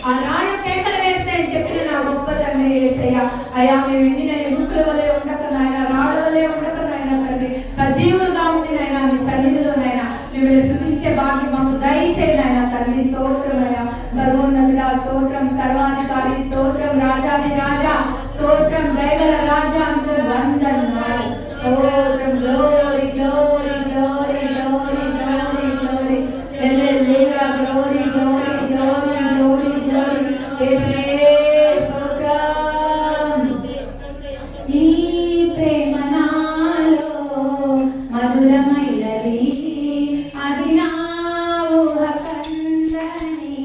ఆ రాళ్ళు కేకలు వేస్తాయని చెప్పిన నా గొప్ప తండ్రి యేసయ్య. అయ్యా మేము ఎండిన ఎముకల వలె ఉండక నాయన, రాళ్ళ వలె ఉండక నాయన తండ్రి, సజీవులుగా ఉండి నాయన మీ సన్నిధిలో నాయన మిమ్మల్ని స్తుతించే భాగ్యం మాకు దయచేయండి నాయన తండ్రి. స్తోత్రమయ్యా, సర్వోన్నతుడా స్తోత్రం, సర్వాధికారి స్తోత్రం, రాజాది రాజా స్తోత్రం, దయగల రాజా అంటూ వందనాలు. స్తోత్రం, glory glory glory glory glory glory, hallelujah, glory glory glory glory glory, యేసయ్యే స్తోత్రం. నీ ప్రేమ నాలో మధురమైనది, అది నా ఊహకందని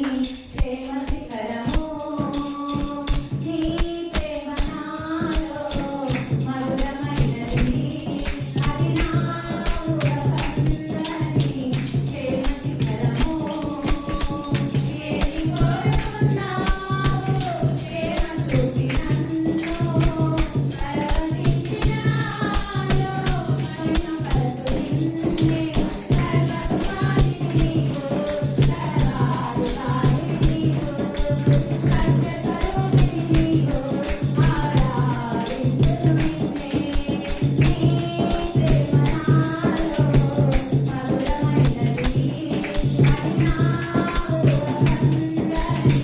ప్రేమ శిఖరము. నీ ప్రేమ నాలో మధురమైనది, అది నా ఊహకందని ప్రేమ శిఖరము. ఏది కోరుకున్నావు ప్రేమ చూపి నన్ను పరవశించినాలో మహిమ పరచునిన్నే. సర్వస్వామిని నీవు, సర్వాధికారిని నీవు, సత్యస్వరూపిణి నీవు, ఆరాధింతును నిన్నే. నీ ప్రేమ నాలో మధురమైనది, అది నా ఊహకందని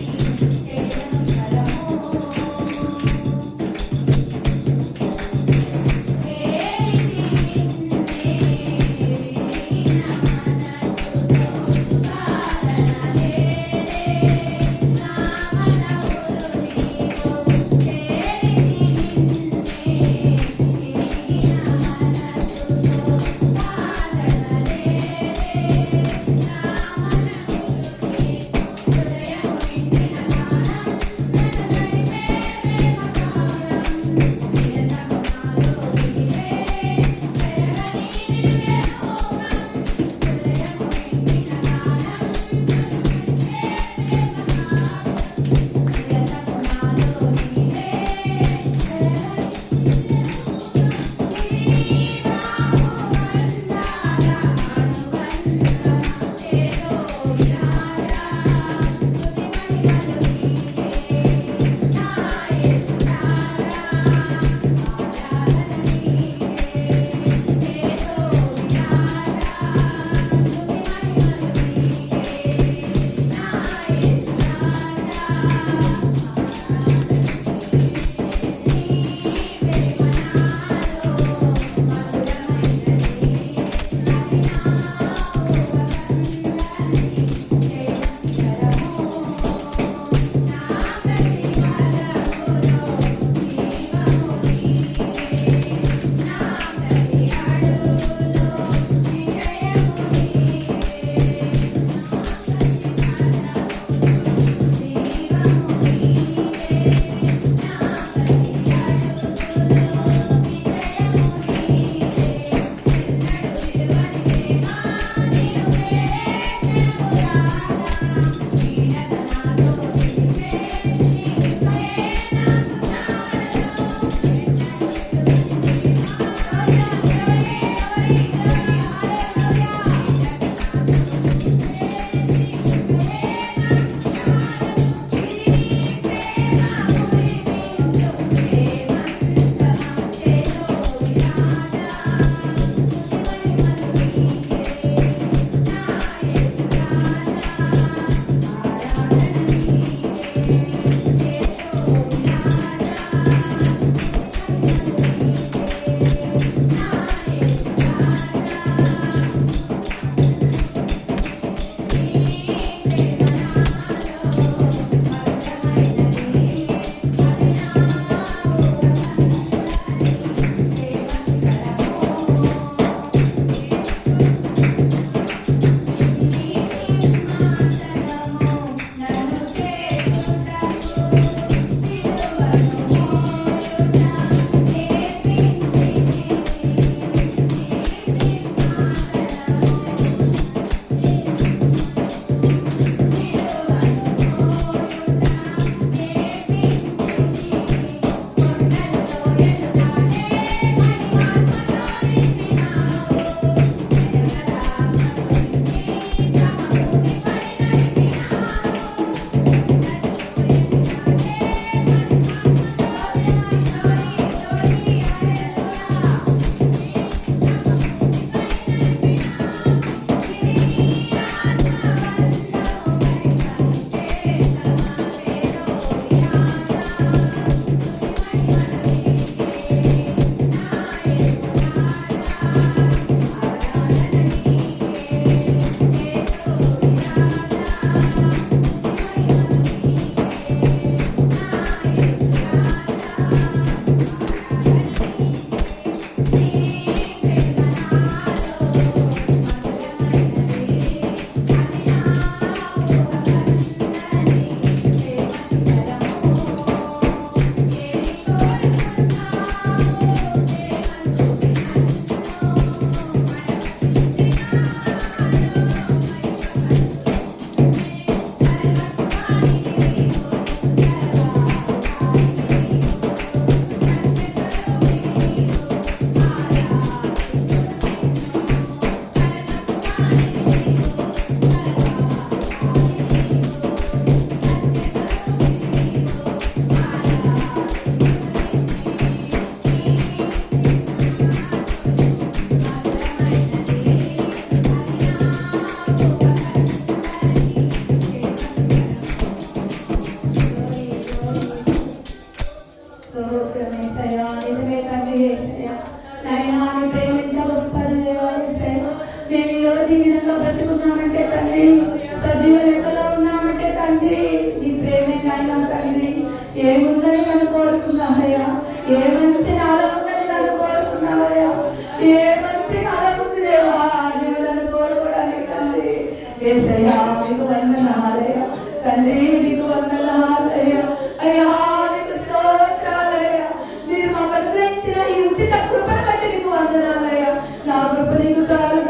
మీకు వందనాలయ్యా తండ్రి, మీకు వందనాలయ్యా. అయ్యా మీకు స్తోత్రాలయ్యా. మీరు మాకు అనుగ్రహించిన ఈ ఉచిత కృపను బట్టి మీకు వందనాలయ్యా. నా కృప నీకు చాలు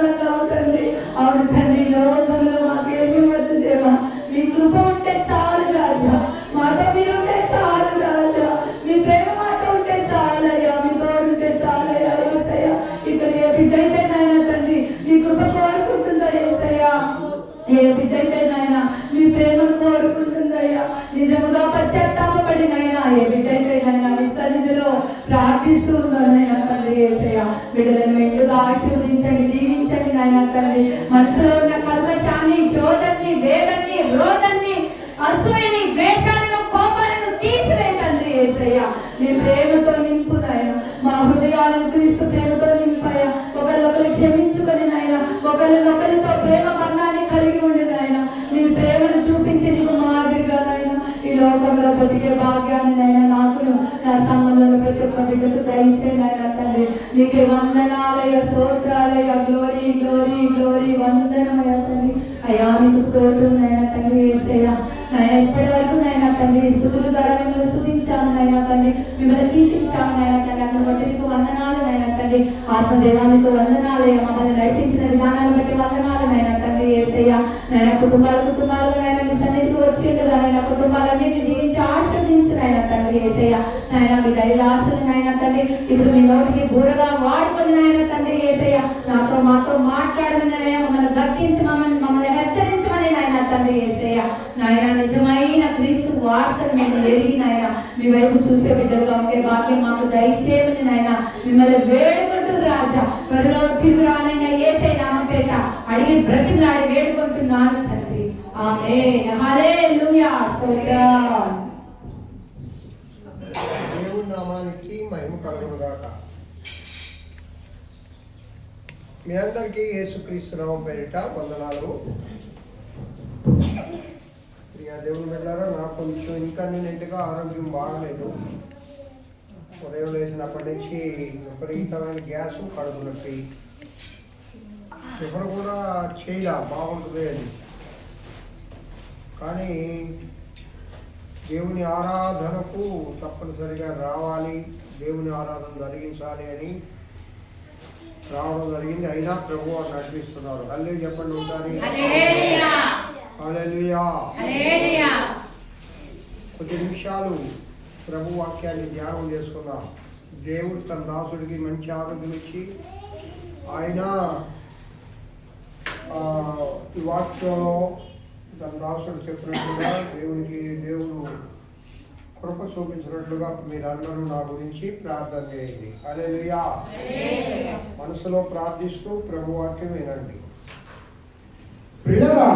తండ్రి. అవును తండ్రి, లోకంలో మాకేమి వద్దు దేవా, మీ కృప ఉంటే చాలు రాజా. మాతో మీరు ఉంటే చాలు రాజా. మీ ప్రేమ మాతో ఉంటే చాలయ్యా. మీ తోడు ఉంటే చాలయ్యా. ఏసయ్యా, ఇక్కడ ఏ బిడ్డ అయితే నాయన తండ్రి మీ కృప కోరుకుంటుందా ఏసయ్యా, ఏ బిడ్డ అయితే నాయన మీ ప్రేమను కోరుకుంటుందయ్యా, నిజముగా పశ్చాత్తాపడి నాయన ఏ బిడ్డ అయితే నాయన మీ సన్నిధిలో ప్రార్థిస్తూ ఉందో నాయన తండ్రి ఏసయ్యా, బిడ్డలను మెండుగా ఆశీర్వదించండి, దీవించండి నాయన తండ్రి. మనసులో ఉన్న కల్మషాన్ని, శోధన్ని, వేదన్ని, రోధాన్ని, అసూయని, ద్వేషాలను, కోపాలను తీసివేయండి ఏసయ్యా. మీ ప్రేమతో నింపు నాయన, మా హృదయాలను క్రీస్తు ప్రేమతో నింపాయా. ఒకరినొకరు క్షమించుకొని నాయన, ఒకరినొకరితో ప్రేమ బంధాన్ని కలిగి ఉండి నాయన, నీ ప్రేమను చూపించి నీకు మాదిరిగా నాయన ఈ లోకంలో బ్రతికే భాగ్యాన్ని నాయన నాకును నా సంఘంలో ప్రతి ఒక్క బిడ్డకు దయచేయండి నాయన తండ్రి. నీకే వందనాలయ, స్తోత్రాలయ, గ్లోరీ గ్లోరీ గ్లోరీ, వందనమయ తండ్రి. అయ్యా మీకు స్తోత్రం నాయన తండ్రి ఏసయ్యా. నాయన ఇప్పటి వరకు నాయన తండ్రి స్తుతుల ద్వారా మిమ్మల్ని స్తుతించాము నాయన తండ్రి, మిమ్మల్ని కీర్తించాము నాయన తండ్రి. అక్కడ బట్టి మీకు వందనాలు నాయన తండ్రి. ఆత్మదేవ మీకు వందనాలయ, మమ్మల్ని నడిపించిన విధానాన్ని బట్టి వందనాలు నాయన తండ్రి ఏసయ్యా. నాయన కుటుంబాలుగా నాయన మీ సన్నిధికి వచ్చిండగా నాయన కుటుంబాలన్నింటినీ దీవించి ఆశీర్వదించు నాయన తండ్రి ఏసయ్యా. నాయన మీ దైవాసులు నాయన తండ్రి ఇప్పుడు మీ నోటికి బూరగా వాడుకొని నాయన తండ్రి ఏసయ్యా, మాతో మాట్లాడమని నాయన, మమ్మల్ని గర్తించి మమ్మల్ని హెచ్చరించమని నాయన తండ్రి ఏసయ్యా. నాయన నిజమైన క్రీస్తు వార్తను మేము ఎరిగి నాయన మీ వైపు చూసే బిడ్డలుగా ఉండే భాగ్యం మాకు దయచేయమని నాయన మిమ్మల్ని వేడుకుంటుంది రాజా. త్వరలో తిరుగురానైనా యేసే నామపేట అడిగి బ్రతిమలాడి వేడుకుంటున్నాను తండ్రి. ఆమేన్. హల్లెలూయా. స్తోత్రం. దేవుని నామానికి మహిమ కలుగును గాక. మీ అందరికీ యేసుక్రీస్తు నామం పేరిట వందనాలు. ప్రియా దేవుని బిడ్డలారా, నాకు కొంచెం ఇంకా నిన్నట్టుగా ఆరోగ్యం బాగలేదు. ఉదయం లేచినప్పటి నుంచి విపరీతమైన గ్యాస్, కడుపు నొప్పి, ఎవరు కూడా చేయలే బాగుంటుంది అని. కానీ దేవుని ఆరాధనకు తప్పనిసరిగా రావాలి, దేవుని ఆరాధన జరిగించాలి అని రావడం జరిగింది. అయినా ప్రభు అని నడిపిస్తున్నారు. హల్లెలూయా చెప్పండి ఒకసారి. హల్లెలూయా. కొద్ది నిమిషాలు ప్రభు వాక్యాన్ని ధ్యానం చేసుకుందాం. దేవుడు తన దాసుడికి మంచి ఆరోగ్యం ఇచ్చి ఆయన ఈ వాక్యంలో తన దాసుడు చెప్పినట్లుగా దేవుడు కృప చూపించినట్లుగా మీరందరూ నా గురించి ప్రార్థన చేయండి. హల్లెలూయా. మనసులో ప్రార్థిస్తూ ప్రభు వాక్యం వినండి. ప్రియులారా,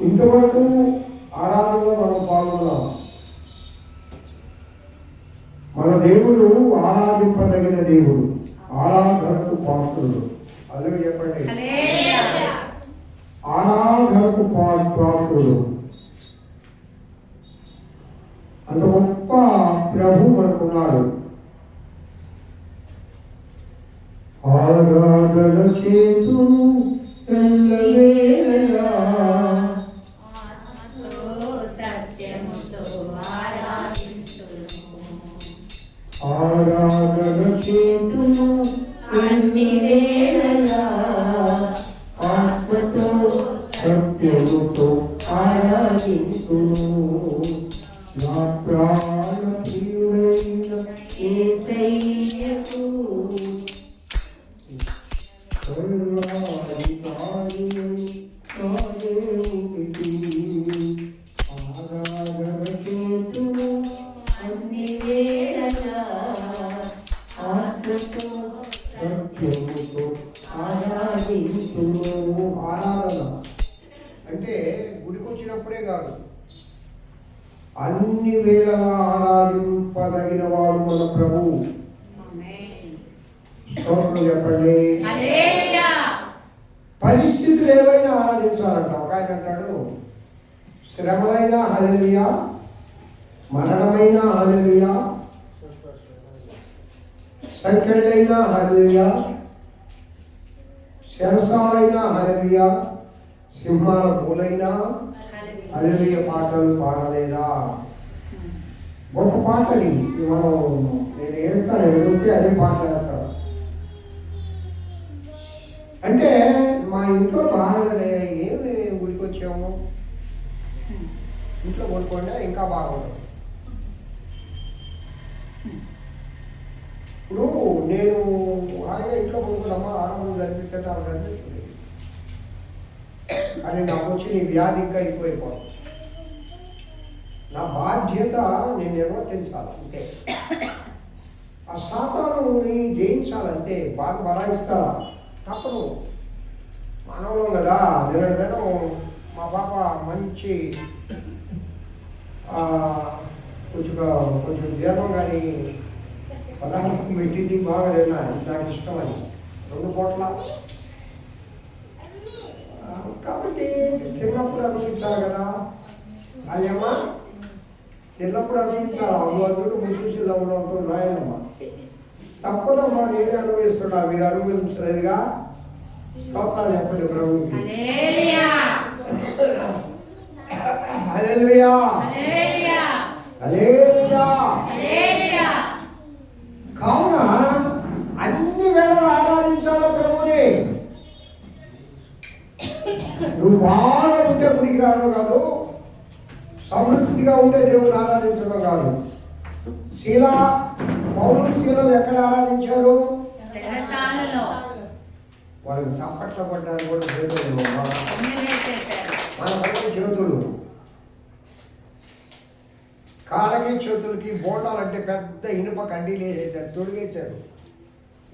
ఇంతవరకు ఆరాధనలో మనం పాల్గొన్నాం. మన దేవుడు ఆరాధింపదగిన దేవుడు, ఆరాధనకు పాత్రుడు. అలాగే చెప్పండి, ఆరాధనకు పాత్రుడు. అంత గొప్ప ప్రభు మనకున్నాడు. ఆరాధన చేతును ఎల్లవేళలా, ఆరాధన చేతును అన్ని వేళలా, ఆత్మతో సత్యముతో ఆరాధింతును. నా ప్రాణ ప్రియుడైన యేసయ్యకు ఆరాధన చేతును అన్ని వేళలా, ఆత్మతో సత్యముతో ఆరాధింతును. ఆరాధన అంటే గుడికి వచ్చినప్పుడే కాదు, అన్ని వేళలా ఆరాధింపదగిన వాడు మన ప్రభువు. చెప్పండి. పరిస్థితులు ఏవైనా ఆరాధించాలంట. ఒక ఆయన అంటాడు, శ్రమలైనా హల్లెలూయా, మరణమైనా హల్లెలూయా, సంఖ్యలైనా హల్లెలూయా, శరసాలైనా హల్లెలూయా, సింహాల పూలైనా హల్లెలూయా పాటలు పాడలేదా? గొప్ప పాటలు ఇవి. మనం నేను వేస్తాను, ఎదుగుతే అదే పాటలు వేస్తాను. అంటే మా ఇంట్లో బాగాలేదే, ఏమి గుడికి వచ్చాము, ఇంట్లో కొనుక్కోండి ఇంకా బాగుంటుంది. ఇప్పుడు నేను హాయిగా ఇంట్లో కొనుక్కున్నామా, ఆనందం కనిపించట్టు అలా కనిపిస్తుంది. కానీ నాకు వచ్చి నీ వ్యాధి ఇంకా ఎక్కువైపోతుంది. నా బాధ్యత నేను నిర్వర్తించాలి అంతే. ఆ సాతానుని జయించాలంతే. బాగా బలాయిస్తారా తప్పదు, మానవులు కదా. నిన్న మా పాప మంచి కొంచెం జీర్ణం కానీ పదార్థం పెట్టింది, బాగా తిన్నా, నాకు ఇష్టమని 2 పూట్ల. కాబట్టి చిన్నప్పుడు అనుభవించాలి కదా, అదేమ్మా చిన్నప్పుడు అనుభవించాలి. అమ్మవాడు ముచ్చి అవ్వడంతో రాయనమ్మా తప్పదమ్మా. నేను అనుభవిస్తున్నా, మీరు అనుభవించలేదుగా. స్తోత్రాలు చెప్పండి ప్రభువుకి. హల్లెలూయా హల్లెలూయా. కావున అన్ని వేళలు ఆరాధించాలి ప్రభువుని. నువ్వు బాగా ఉంటే గుడికి రావడం కాదు, సమృద్ధిగా ఉంటే దేవుని ఆరాధించడం కాదు. పౌరులు శీలలు ఎక్కడ ఆరాధించారు? వాళ్ళకి చప్పట్లు పడ్డానికి కూడా చేతులు, మన పైన చేతులు, కాళ్ళకి చేతులకి బోటాలు అంటే పెద్ద ఇనుప కండీలు వేసేసారు, తొడిగేశారు,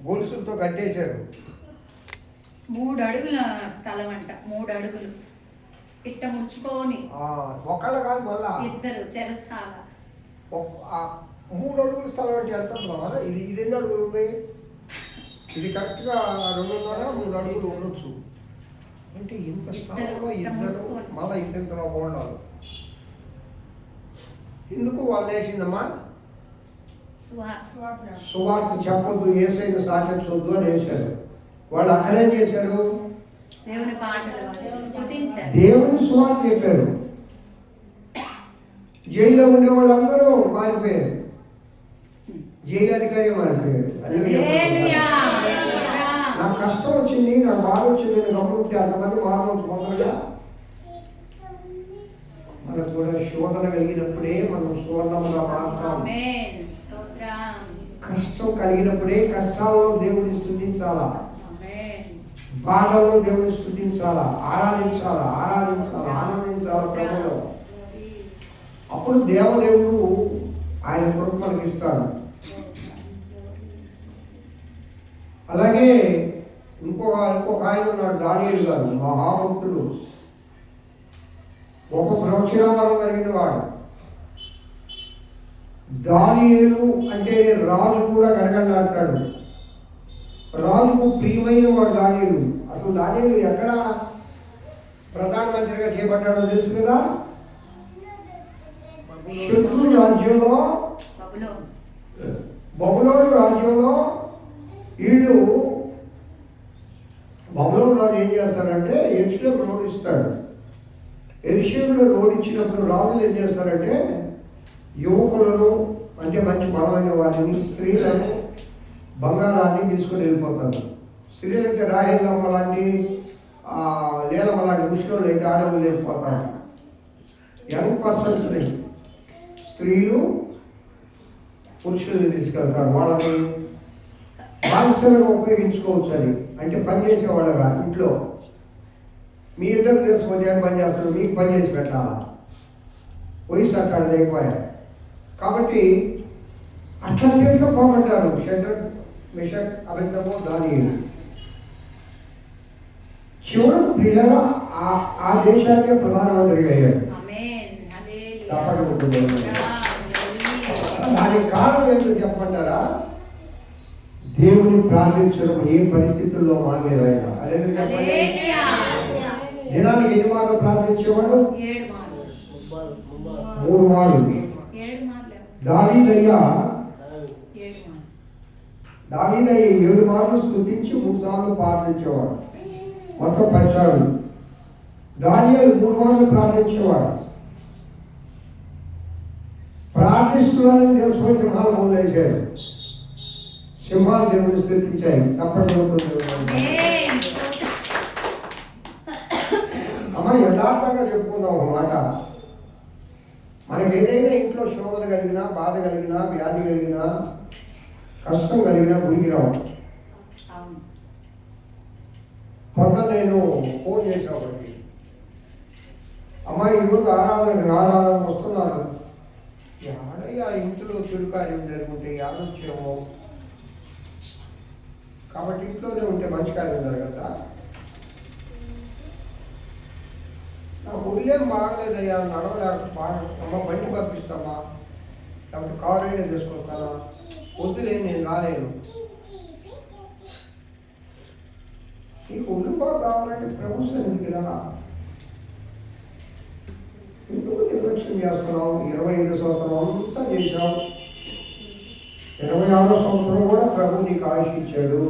గొలుసులతో కట్టేశారు. 3 అడుగుల స్థలం అంట, 3 అడుగులు ఇట్ట ముడుచుకొని ఒకళ్ళు కాదు, మళ్ళా ఇద్దరు చెరసాల. 3 అడుగుల స్థలం అంటే ఎంత ఉంటుందా? ఇది ఎన్ని అడుగులు ఉంది? ఇది కరెక్ట్గా 2.5-3 అడుగులు ఉండొచ్చు. అంటే ఇంత స్థలంలో ఇద్దరు, మళ్ళీ ఇంతలో బోండాలు. ఎందుకు వాళ్ళు వేసిందమ్మా? సువార్త చెప్పొద్దు, యేసయ్యను సాటించొద్దు అని వేశారు. వాళ్ళు అక్కడేం చేశారు? దేవుని పాటలు స్తుతించారు, దేవుని సువార్త చెప్పారు. జైల్లో ఉండే వాళ్ళందరూ మారిపోయారు, జైలు అధికారి మారిపోయాడు. నాకు కష్టం వచ్చింది, నాకు బాధ వచ్చింది, నేను గమనించి అంతమంది మార్గం పొందగా. మనకు కూడా శోధన కలిగినప్పుడే మనం సువర్ణంగా మారుతాం. కష్టం కలిగినప్పుడే కష్టాల్లో దేవుడిని స్తుతించాలా, బాధలో దేవుడిని స్తుతించాలా, ఆరాధించాలా, ఆనందించాలా ప్రభువులో. అప్పుడు దేవదేవుడు ఆయన కృప మనకి ఇస్తాడు. అలాగే ఇంకొక ఆయన ఉన్నాడు, దానియేలు గారు, మహాభక్తుడు, గొప్ప ప్రవచనవరం కలిగిన వాడు. దానియేలు అంటే రాజు కూడా గడగడలాడతాడు, రాజుకు ప్రియమైన వాడు దానియేలు. అసలు దానియేలు ఎక్కడ ప్రధానమంత్రిగా చేపట్టాడో తెలుసు కదా? శత్రు రాజ్యంలో, బబులోను రాజ్యంలో. వీళ్ళు బబులోను రాజు ఏం చేస్తారంటే యెరూషలేము రోడ్ ఇస్తాడు. యెరూషలేములో రోడ్ ఇచ్చినప్పుడు రాజులు ఏం చేస్తారంటే యువకులను, అంటే మంచి బలమైన వారిని, స్త్రీలను, బంగారాన్ని తీసుకొని వెళ్ళిపోతారు. స్త్రీలకి రాహేలమ్మ లాంటి, లేలమ్మ లాంటి ముస్లింలు అయితే ఆడవాళ్ళు వెళ్ళిపోతారు. యంగ్ పర్సన్స్ని, స్త్రీలు పురుషుల్ని తీసుకెళ్తారు. వాళ్ళని బానిసలుగా ఉపయోగించుకోవచ్చు అని, అంటే పనిచేసేవాళ్ళగా. ఇంట్లో మీ ఇద్దరు తెలిసి ఉదయం పని చేస్తారు, మీకు పని చేసి పెట్టాలా, వయసు అక్కడ అయిపోయారు. కాబట్టి అట్లా తీసుకుపోమంటారు షడ్రక్, మెషక్, అబేద్నెగో, దానియేలు. చివరకు ప్రియులారా ఆ దేశానికే ప్రధానమంత్రిగా అయ్యాడు. దానికి కారణం ఏంటో చెప్పమంటారా? దేవుని ప్రార్థించడం ఏ పరిస్థితుల్లో మానేది ఆయన. దినానికి ఎన్ని మార్లు ప్రార్థించేవాడు? 3 మార్లు. దావీదయ్య 7 మార్లు స్తుతించి 3 సార్లు ప్రార్థించేవాడు. మొత్తం 10 సార్లు. దానియేలు 3 రోజులు ప్రార్థించేవాడు. ప్రార్థిస్తున్నారని తెలుసుకొని సింహాలు మూలేశారు. సింహాలు దేవుడిని స్థితించాయి. చప్పట్లు అమ్మ, యథార్థంగా చెప్పుకుందాం ఒక మాట. మనకి ఏదైనా ఇంట్లో శోధన కలిగినా, బాధ కలిగినా, వ్యాధి కలిగినా, కష్టం కలిగినా గురికి రావు. పొద్దున నేను ఫోన్ చేసేవాడికి, అమ్మ ఈరోజు ఆరాధనకు వస్తున్నాను. ఆ ఇంట్లో చురుకార్యం జరుగుంటే ఆలోచ్యమో, కాబట్టి ఇంట్లోనే ఉంటే మంచి కార్యం జరగదా. నా ఊళ్ళేం బాగలేదయ్యా, నడవలేక అమ్మ బండి పంపిస్తామా, లేకపోతే కారు అయినా తీసుకొస్తానా, వద్దులే నేను రాలేను. నీకు ఒళ్ళు బాగా కావాలంటే ప్రభు సన్నిధికి రా. ఎందుకు నిర్లక్ష్యం చేస్తున్నావు? 25 సంవత్సరం అంతా చేశావు. 26వ సంవత్సరం కూడా ప్రభు నీకు ఆయుష్ ఇచ్చాడు,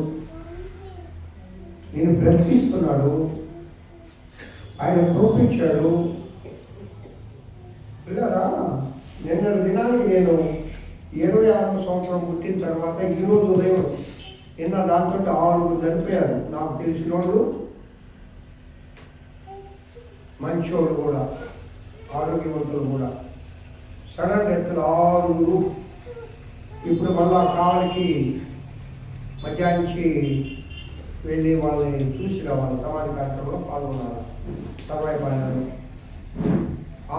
నేను బ్రతికిస్తున్నాడు, ఆయన చూపించాడు. పిల్లరా, నిన్నటి దినానికి నేను 26వ సంవత్సరం పుట్టిన తర్వాత ఈరోజు ఉదయం నిన్న దాంతో 6 చనిపోయారు. నాకు తెలిసిన వాళ్ళు, మంచోళ్ళు కూడా, ఆరోగ్యవంతులు కూడా. సడన్ డెత్లు 6. ఇప్పుడు మళ్ళా కావలికి మధ్యాహ్నించి వెళ్ళి వాళ్ళని చూసి రావాలి. సమాధి కార్యక్రమంలో పాల్గొనాలి. సర్వైపాలెంలో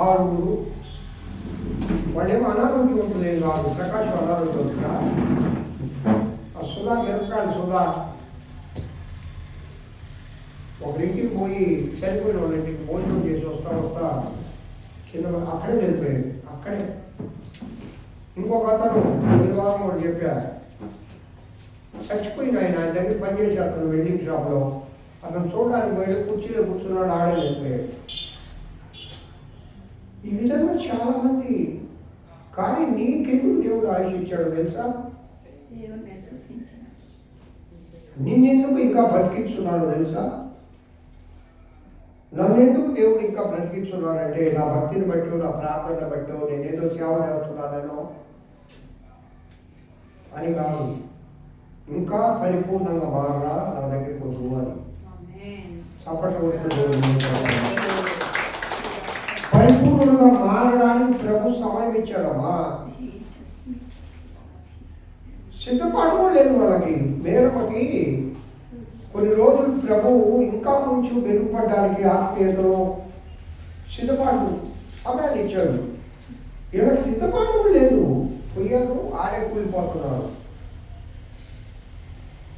6. వాళ్ళేమో అనారోగ్యవంతులేం కాదు. ప్రకాశం అనారోగ్యవంతుడా, ఆ సుధా మిరపకాయలు సుధా ఒకరింటికి పోయి చనిపోయిన వాళ్ళ ఇంటికి భోజనం చేసి వస్తా కింద అక్కడే చనిపోయాడు. అక్కడే ఇంకొక అతను నిర్వాహం కూడా చెప్పారు, చచ్చిపోయిన ఆయన దగ్గర పనిచేసి అతను వెల్డింగ్ షాప్లో అతను చూడడానికి పోయాడు, కుర్చీలో కూర్చున్నాడు, ఆడే చనిపోయాడు. ఈ విధంగా చాలామంది. కానీ నీకెందుకు దేవుడు ఆయుష్ ఇచ్చాడు తెలుసా? నిన్నెందుకు ఇంకా బతికించున్నాడు తెలుసా? నన్నెందుకు దేవుడు ఇంకా బ్రతికించున్నాడంటే నా భక్తిని బట్టి, నా ప్రార్థన బట్టి, నేనేదో సేవ చేస్తున్నానో అని కాదు. ఇంకా పరిపూర్ణంగా మారరా నా దగ్గరికి వద్దు అని. పరిపూర్ణంగా మారడానికి ప్రభు సమయం ఇచ్చాడమ్మా. సిద్ధపాటు కూడా లేదు వాళ్ళకి. మేరపకి కొన్ని రోజులు ప్రభువు ఇంకా కొంచెం మెరుగుపడడానికి ఆత్మీయతలో సిద్ధపాటు సమయాన్ని ఇచ్చాడు. ఇలా సిద్ధపాటు కూడా లేదు. పోయారు, ఆడే కూలిపోతున్నారు.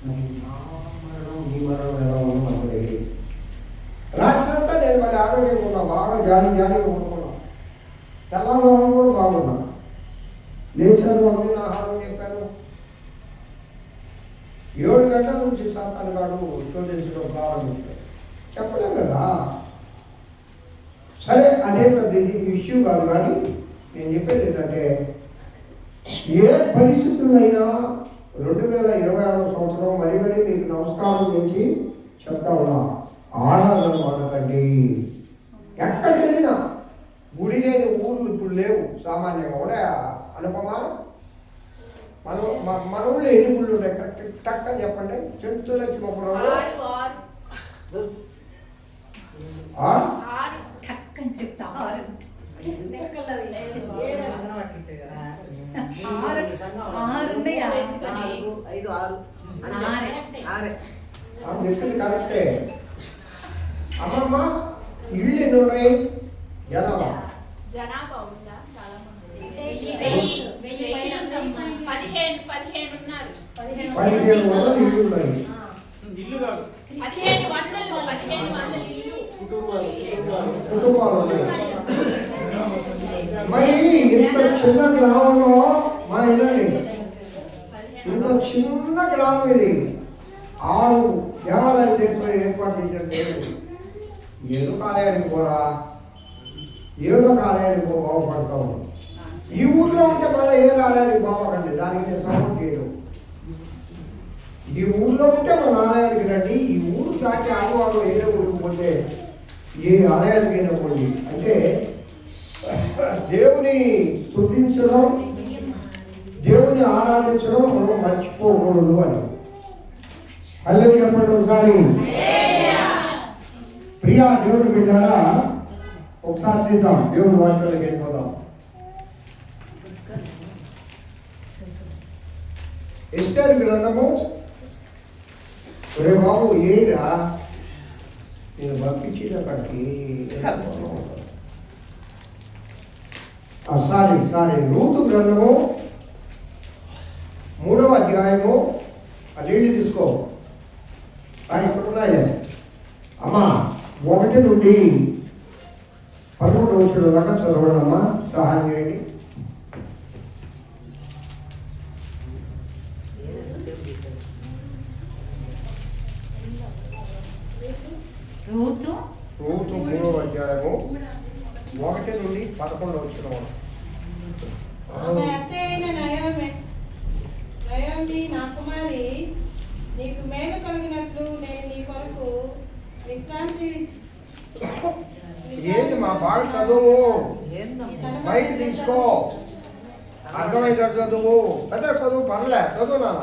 మరణం ఈ మరణం ఎలా ఉందో మనకు తెలియదు. రాత్రంతా నేను మళ్ళీ ఆరోగ్యంగా ఉన్నా, బాగా జాలిగా ఉంటున్నా. తెల్లవారు కూడా బాగున్నా. లేచారు, అందిన ఆహారం చెప్పారు. 7 గంటల నుంచి సాతాను గాడు శోధించడం ప్రారంభించాడు. చెప్పలేం కదా. సరే, అదే పెద్ద ఇష్యూ కాదు. కానీ నేను చెప్పేది ఏంటంటే, ఏ పరిస్థితులైనా 2026వ సంవత్సరం మరీ మీకు నమస్కారం చేసి చెప్తా ఉన్నా, ఆరాధన మానకండి. ఎక్కడికి వెళ్ళినా గుడి లేని ఊళ్ళు ఇప్పుడు లేవు సామాన్యంగా కూడా. అనుపమా, మన ఊళ్ళో ఎన్ని గుళ్ళు ఉన్నాయి? కరెక్ట్ టక్ అని చెప్పండి. చెంతులకి చెప్పింది కరెక్టే. అమ్మమ్మ, ఇళ్ళు ఎన్ని ఉన్నాయి? జనాభా 1500 ఇళ్ళు ఉన్నాయి. కుటుంబాలు ఉన్నాయి. మరి ఇంత చిన్న గ్రామంలో మా ఇల్లండి, ఇంత చిన్న గ్రామం ఇది 6 దేవాలయాలు ఏర్పాటు చేశారు. ఏదో కాలేయానికి పోరా, ఏదో కాలేయానికి బాగుపడతాం. ఈ ఊర్లో ఉంటే మళ్ళీ ఏ ఆలయానికి బాగుపడండి, దానికి నేను సపోర్ట్ చేయడం. ఈ ఊర్లో ఉంటే మన ఆలయానికి రండి. ఈ ఊరు దాటి ఆదివారం ఏదో ఊరికి పోతే ఈ ఆలయానికి పోయి అంటే దేవుని స్తుతించడం, దేవుని ఆరాధించడం మనం మర్చిపోకూడదు అని. అల్లే చెప్పండి ఒకసారి. ప్రియా దేవుడు బిడ్డారా, ఒకసారి తీద్దాం, దేవుని వాక్యాలకు వెళ్ళిపోదాం. ఎస్తేరు గ్రంథము. ఒరే బాబు ఏరా నేను పంపించేది అక్కడికి. సారీ రూతు గ్రంథము 3వ అధ్యాయము. ఆ నీళ్ళు తీసుకో. ఇక్కడ ఉన్నాయి అమ్మా. 1 నుండి 11 దాకా చదవండి అమ్మా, సహాయం చేయండి. రూతు 3వ అధ్యాయము 1 నుండి 11. ఆమె అత్త అయిన నయోమి, నా కుమారి, నీకు మేలు కలిగినట్లు నేను నీ కొరకు విశ్రాంతి. ఏంటి మా బాగా చదువు, బయట తీసుకో, అర్థమైతే చదువు. అదే చదువు పర్లే, చదువు నాన్న.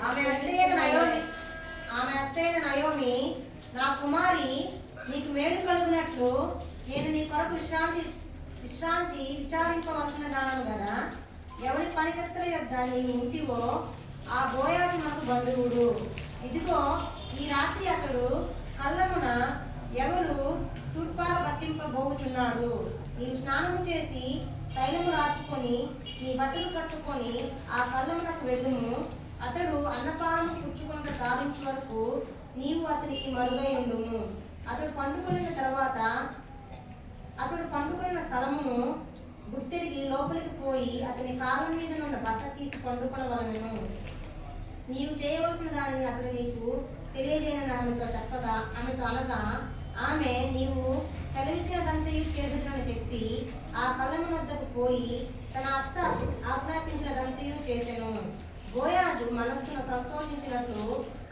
ఆమె అత్తైన నయోమి, నా కుమారి, నీకు మేలు కలుగునట్లు నేను నీ కొరకు విశ్రాంతి విచారింపవలసిన దానను కదా. ఎవరి పనికత్తెల యొద్ద నీవు ఉంటివో ఆ బోయాజు నాకు బంధువుడు. ఇదిగో ఈ రాత్రి అతడు కళ్ళమున ఎవరు తూర్పార పట్టింపబోచున్నాడు. నీవు స్నానము చేసి తైలము రాచుకొని నీ బట్టలు కట్టుకొని ఆ కళ్ళమునకు వెళ్ళుము. అతడు అన్నపానము పుచ్చుకుంట తాలించు వరకు నీవు అతనికి మరుగై ఉండుము. అతడు పండుకున్న స్థలమును గుర్తెరిగి లోపలికి పోయి అతని కాళ్ళ మీద ఉన్న బట్ట తీసి పండుకొనవలెను. నీవు చేయవలసిన దానిని అతడు నీకు తెలియజేయనని ఆమెతో అనగా ఆమె, నీవు సెలవిచ్చినదంతయు చేదునని చెప్పి ఆ కళ్ళము వద్దకు పోయి తన అత్త ఆజ్ఞాపించినదంతయు చేసెను. బోయాజు మనస్సున సంతోషించినట్లు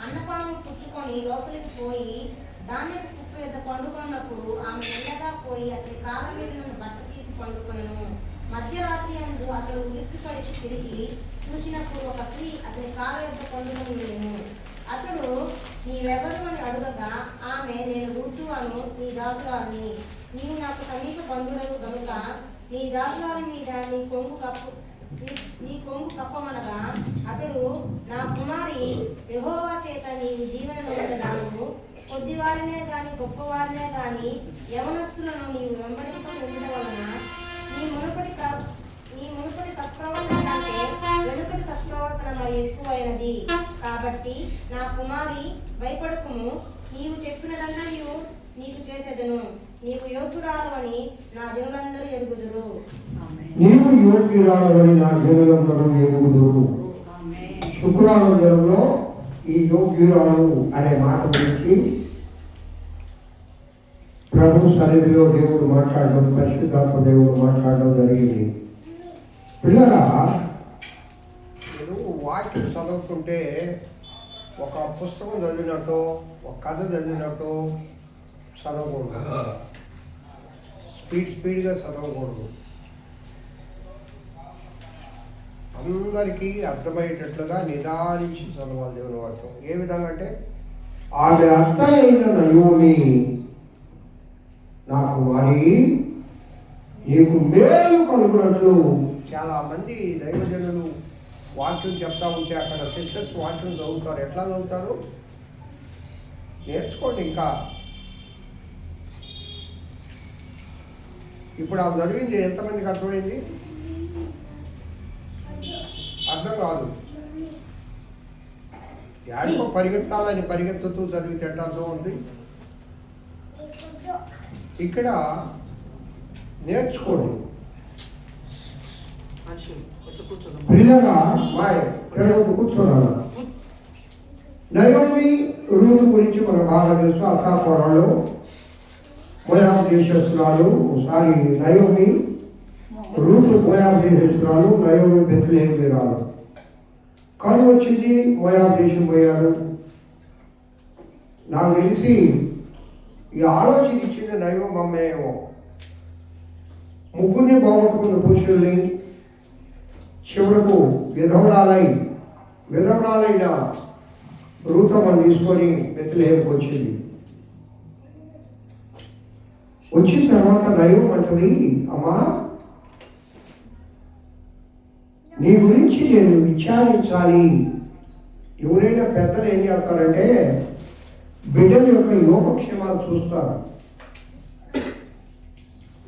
అన్నపానము పుచ్చుకొని లోపలికి పోయి ధాన్యపు కుప్ప యొద్ద పండుకున్నప్పుడు ఆమె మెల్లగా పోయి అతని కాళ్ళ మీద నుండి బట్ట తీసి పండుకొనెను. మధ్యరాత్రి యందు అతడు ఉలిక్కిపడి తిరిగి చూసినప్పుడు ఒక స్త్రీ అతని కాళ్ళ యొద్ద పండుకొని ఉండెను. అతడు నీవెవరు అని అడుగగా ఆమె, నేను రూతు అను నీ దాసురాలిని. నీవు నాకు సమీప బంధువులు గనుక నీ దాసురాలి మీద నీ కొంగు కప్పమనగా అతడు, నా కుమారి, యెహోవా చేత నీవు దీవెన నొందెదవు. కొద్దివారినే గాని గొప్పవారినే గాని యవనస్తులను నీవు వెంబడింపడం వలన నీ మునుపటి సత్ప్రవర్తన కంటే వెనుకటి సత్ప్రవర్తన మరి ఎక్కువైనది. కాబట్టి నా కుమారి, భయపడకుము. నీవు చెప్పినదంతయు నీకు చేసేదను. నీవు యోగ్యురాలవని నా జనులందరూ ఎరుగుదురు. నీవు యోగ్యురాలవని నా జనులందరూ ఎరుగుదురు. శుక్రవారం దినంలో ఈ యోగ్యురాలు అనే మాట గురించి ప్రభు సన్నిధిలో దేవుడు మాట్లాడడం, పరిశుద్ధాత్మ దేవుడు మాట్లాడడం జరిగింది. పిల్లరా, నేను వాక్యం చదువుతుంటే ఒక పుస్తకం చదివినట్టు, ఒక కథ చదివినట్టు చదవకూడదు. స్పీడ్గా చదవకూడదు. అందరికీ అర్థమయ్యేటట్లుగా నిదానించి చదవాలి దేవుని వాక్యం. ఏ విధంగా అంటే, ఆమె అత్త అయిన నయోమి, నా కుమారి, నీకు మేలు కలుగునట్లు. చాలా మంది దైవజనులు వాక్యం చెప్తా ఉంటే అక్కడ సిస్టర్స్ వాక్యం చదువుతారు. ఎట్లా చదువుతారు? నేర్చుకోండి. ఇంకా ఇప్పుడు ఆమె చదివింది ఎంతమందికి అర్థమైంది? అర్థం కాదు. యాడికో పరిగెత్తాలని పరిగెత్తుతూ చదివితే ఎంత అర్థం ఉంది? ఇక్కడ నేర్చుకోండి. పిల్లగా మాయ తెరవద్దు, కూర్చోరాదు. నయోమి రూతు గురించి మనకు బాగా తెలుసు. అత్తా కోడళ్ళు, మోయాబు దేశస్తురాలు. నయోమి రూతు మోయాబు దేశస్తురాలు, నయోమి బెత్లెహేమీయురాలు. కరువు వచ్చింది, మోయాబు దేశం పోయాడు. నాకు తెలిసి ఈ ఆలోచన ఇచ్చింది దైవం అమ్మేమో. ముగ్గురిని బాగొట్టుకున్న పురుషుల్ని చివరకు విధవరాలైన రూతమ్మని తీసుకొని బెత్లెహేముకు వచ్చింది. వచ్చిన తర్వాత దైవం అంటది, అమ్మా నీ గురించి నేను విచారించాలి. ఎవరైనా పెద్దలు ఏం చేస్తారంటే బిడ్డల యొక్క యోగక్షేమాలు చూస్తారు.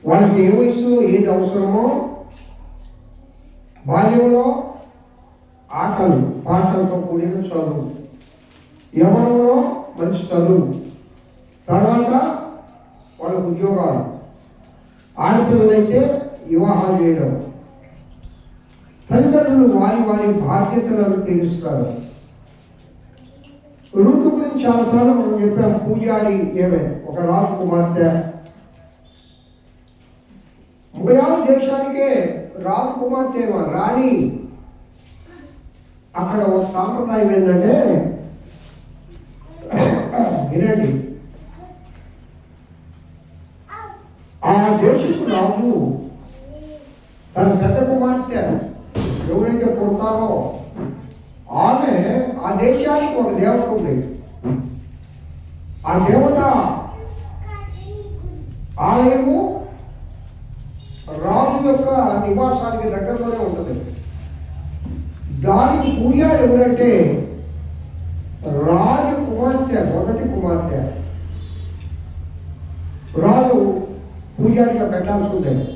వాళ్ళకి ఏ వయసులో ఏది అవసరమో, బాల్యంలో ఆటలు పాటలతో కూడిన చదువు, యవ్వనంలో మంచి చదువు, తర్వాత వాళ్ళ ఉద్యోగాలు, ఆడపిల్లలైతే వివాహాలు చేయడం, తల్లిదండ్రులు వారి బాధ్యతలను తెలుస్తారు. ఋతు గురించి చాలాసార్లు మనం చెప్పాం. పూజారి ఏమే ఒక రాజు కుమార్తె, ముగయాలు దేశానికే రాజు కుమార్తె రాణి. అక్కడ ఒక సాంప్రదాయం ఏంటంటే, వినండి, ఆ దేశపు రాజు తన పెద్ద కుమార్తె ఎవరైతే పుడతారో ఆమె ఆ దేశానికి ఒక దేవత ఉంది. ఆ దేవత ఆలయము రాజు యొక్క నివాసానికి దగ్గరలోనే ఉంటుంది. దానికి పూజారి ఎవరంటే రాజు కుమార్తె, మొదటి కుమార్తె. రాజు పూజారిగా పెట్టాల్సి ఉంటుంది.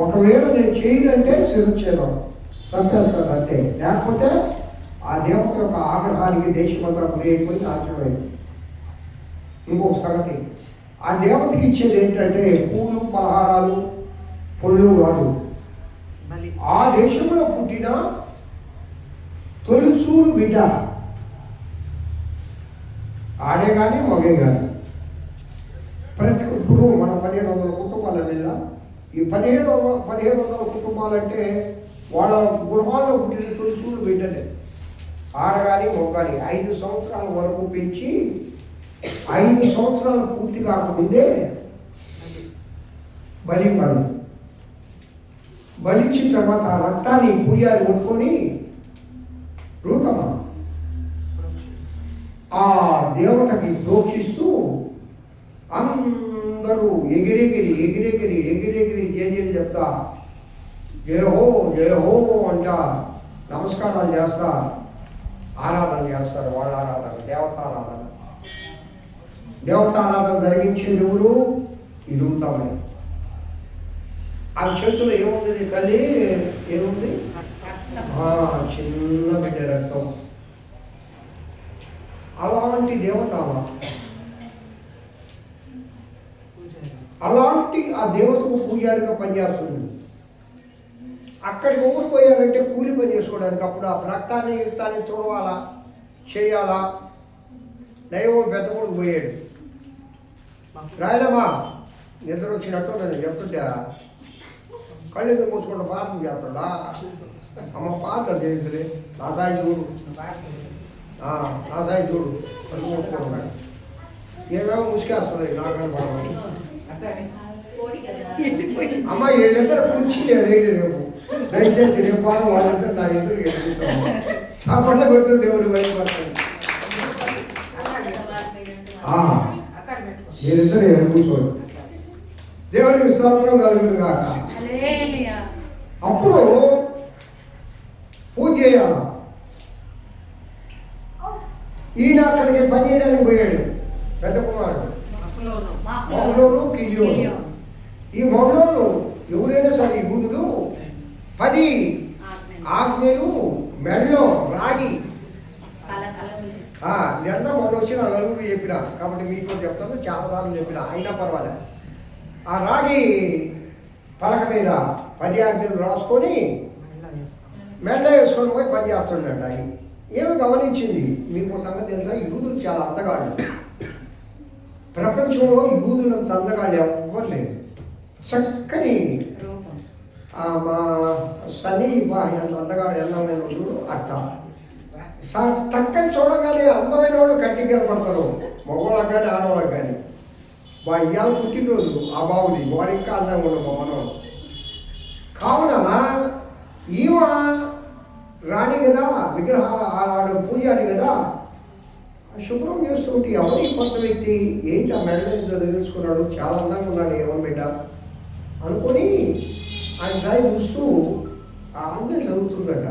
ఒకవేళ నేను చేయనంటే శిరచ్ఛేదం తప్పేస్తాను అంతే. లేకపోతే ఆ దేవత యొక్క ఆగ్రహానికి దేశమంతా గురి అయిపోయి నాశనమైంది. ఇంకొక సంగతి, ఆ దేవతకి ఇచ్చేది ఏంటంటే పూలు పలహారాలు పొళ్ళు కాదు. ఆ దేశంలో పుట్టిన తొలిచూరు బిడ్డ, ఆడే కానీ మగే కానీ ఇప్పుడు మన 1500 కుటుంబాల మీద ఈ 1500 కుటుంబాలంటే వాళ్ళ గృహాల్లో పుట్టిన తొలిచూరు బిడ్డనే, ఆడగాని మొగ్గాని 5 సంవత్సరాల వరకు పెంచి 5 సంవత్సరాలు పూర్తి కాకముందే బలిచ్చిన తర్వాత ఆ రక్తాన్ని పూజారి కొట్టుకొని రూతమ్మ ఆ దేవతకి ప్రోక్షిస్తూ అందరూ ఎగిరెగిరి జేజేలు చెప్తా, జయహో జయహో అంట నమస్కారాలు చేస్తా ఆరాధన చేస్తారు. వాళ్ళ ఆరాధన దేవతారాధన జరిగించేది ఎవరు? ఈ రూతమ్మే. ఆ చేతిలో ఏముంది తల్లి? ఏముంది? చిన్న బిడ్డ రక్తం. అలాంటి దేవతమా, అలాంటి ఆ దేవతకు పూజారిగా పనిచేస్తుంది. అక్కడికి ఊరు పోయారంటే కూలి పని చేసుకోవడానికి. అప్పుడు ఆ రక్తాన్ని చూడవాలా, చేయాలా. దైవం పెద్ద కొడుకు పోయాడు. రాయలమ్మా నిద్ర వచ్చినట్టు నేను చెప్తుంటే కళ్ళు ఎందుకు మూసుకుంటూ ప్రార్థన చేస్తాడా? అమ్మ ప్రార్థన చేయదులే, నా సాయి చూడు కళ్ళు మూసుకుంటున్నాడు. ఏమేమో ముసుకేస్తుంది నాకు కనపడమని. అమ్మ వీళ్ళిద్దరు కూర్చి రేపు దయచేసి రేపు వారం వాళ్ళిద్దరు నా ఎదురు ఎదుగుతాము. చాపట్ల కొడుతుంది దేవుడు బయటపడుతుంది. మీరిద్దరు ఎదురు కూర్చోడు. దేవుడికి స్తోత్రం కలుగుతుంది కాక. అప్పుడు పూజ చేయాల. ఈయన అక్కడికి పని చేయడానికి పోయాడు పెద్ద కుమారుడు మహలోను కియ్యోను. ఈ మహలోను ఎవరైనా సరే యూదులు 10 ఆజ్ఞలు మెళ్ళో రాగి. ఇదంతా మొన్న వచ్చిన నలుగురు చెప్పిన కాబట్టి మీకు చెప్తాను, చాలాసార్లు చెప్పిన అయినా పర్వాలేదు. ఆ రాగి పలక మీద 10 ఆజ్ఞలు రాసుకొని మెళ్ళ వేసుకొని పోయి పని చేస్తుండట. ఏమి గమనించింది మీకు సంగతి తెలుసా? యూదులు చాలా అందగాళ్ళు. ప్రపంచంలో యూదులంత అందగాళ్ళు ఎవ్వరు లేదు. చక్కని మా సన్నీ అంత అందగాడు అందమైన చూడు అట్ట చక్కని చూడగానే అందమైన వాళ్ళు కంటికి కనపడతారు. మగవాళ్ళకి కానీ ఆడవాళ్ళకి కానీ ఇవాళ పుట్టినరోజు ఆ బాబుది, వాడు ఇంకా అందంగా ఉండవు మనం. కావున ఈమె రాణి కదా, విగ్రహ ఆడు పూజారి కదా, శుభ్రం చేస్తుంటే ఎవరి కొత్త వ్యక్తి ఏంటి ఆ మెడలో తెలుసుకున్నాడు, చాలా అందంగా ఉన్నాడు ఏమని బిడ్డ అనుకొని ఆయన సాయి చూస్తూ ఆ ఆజ్ఞలు చదువుతుందట.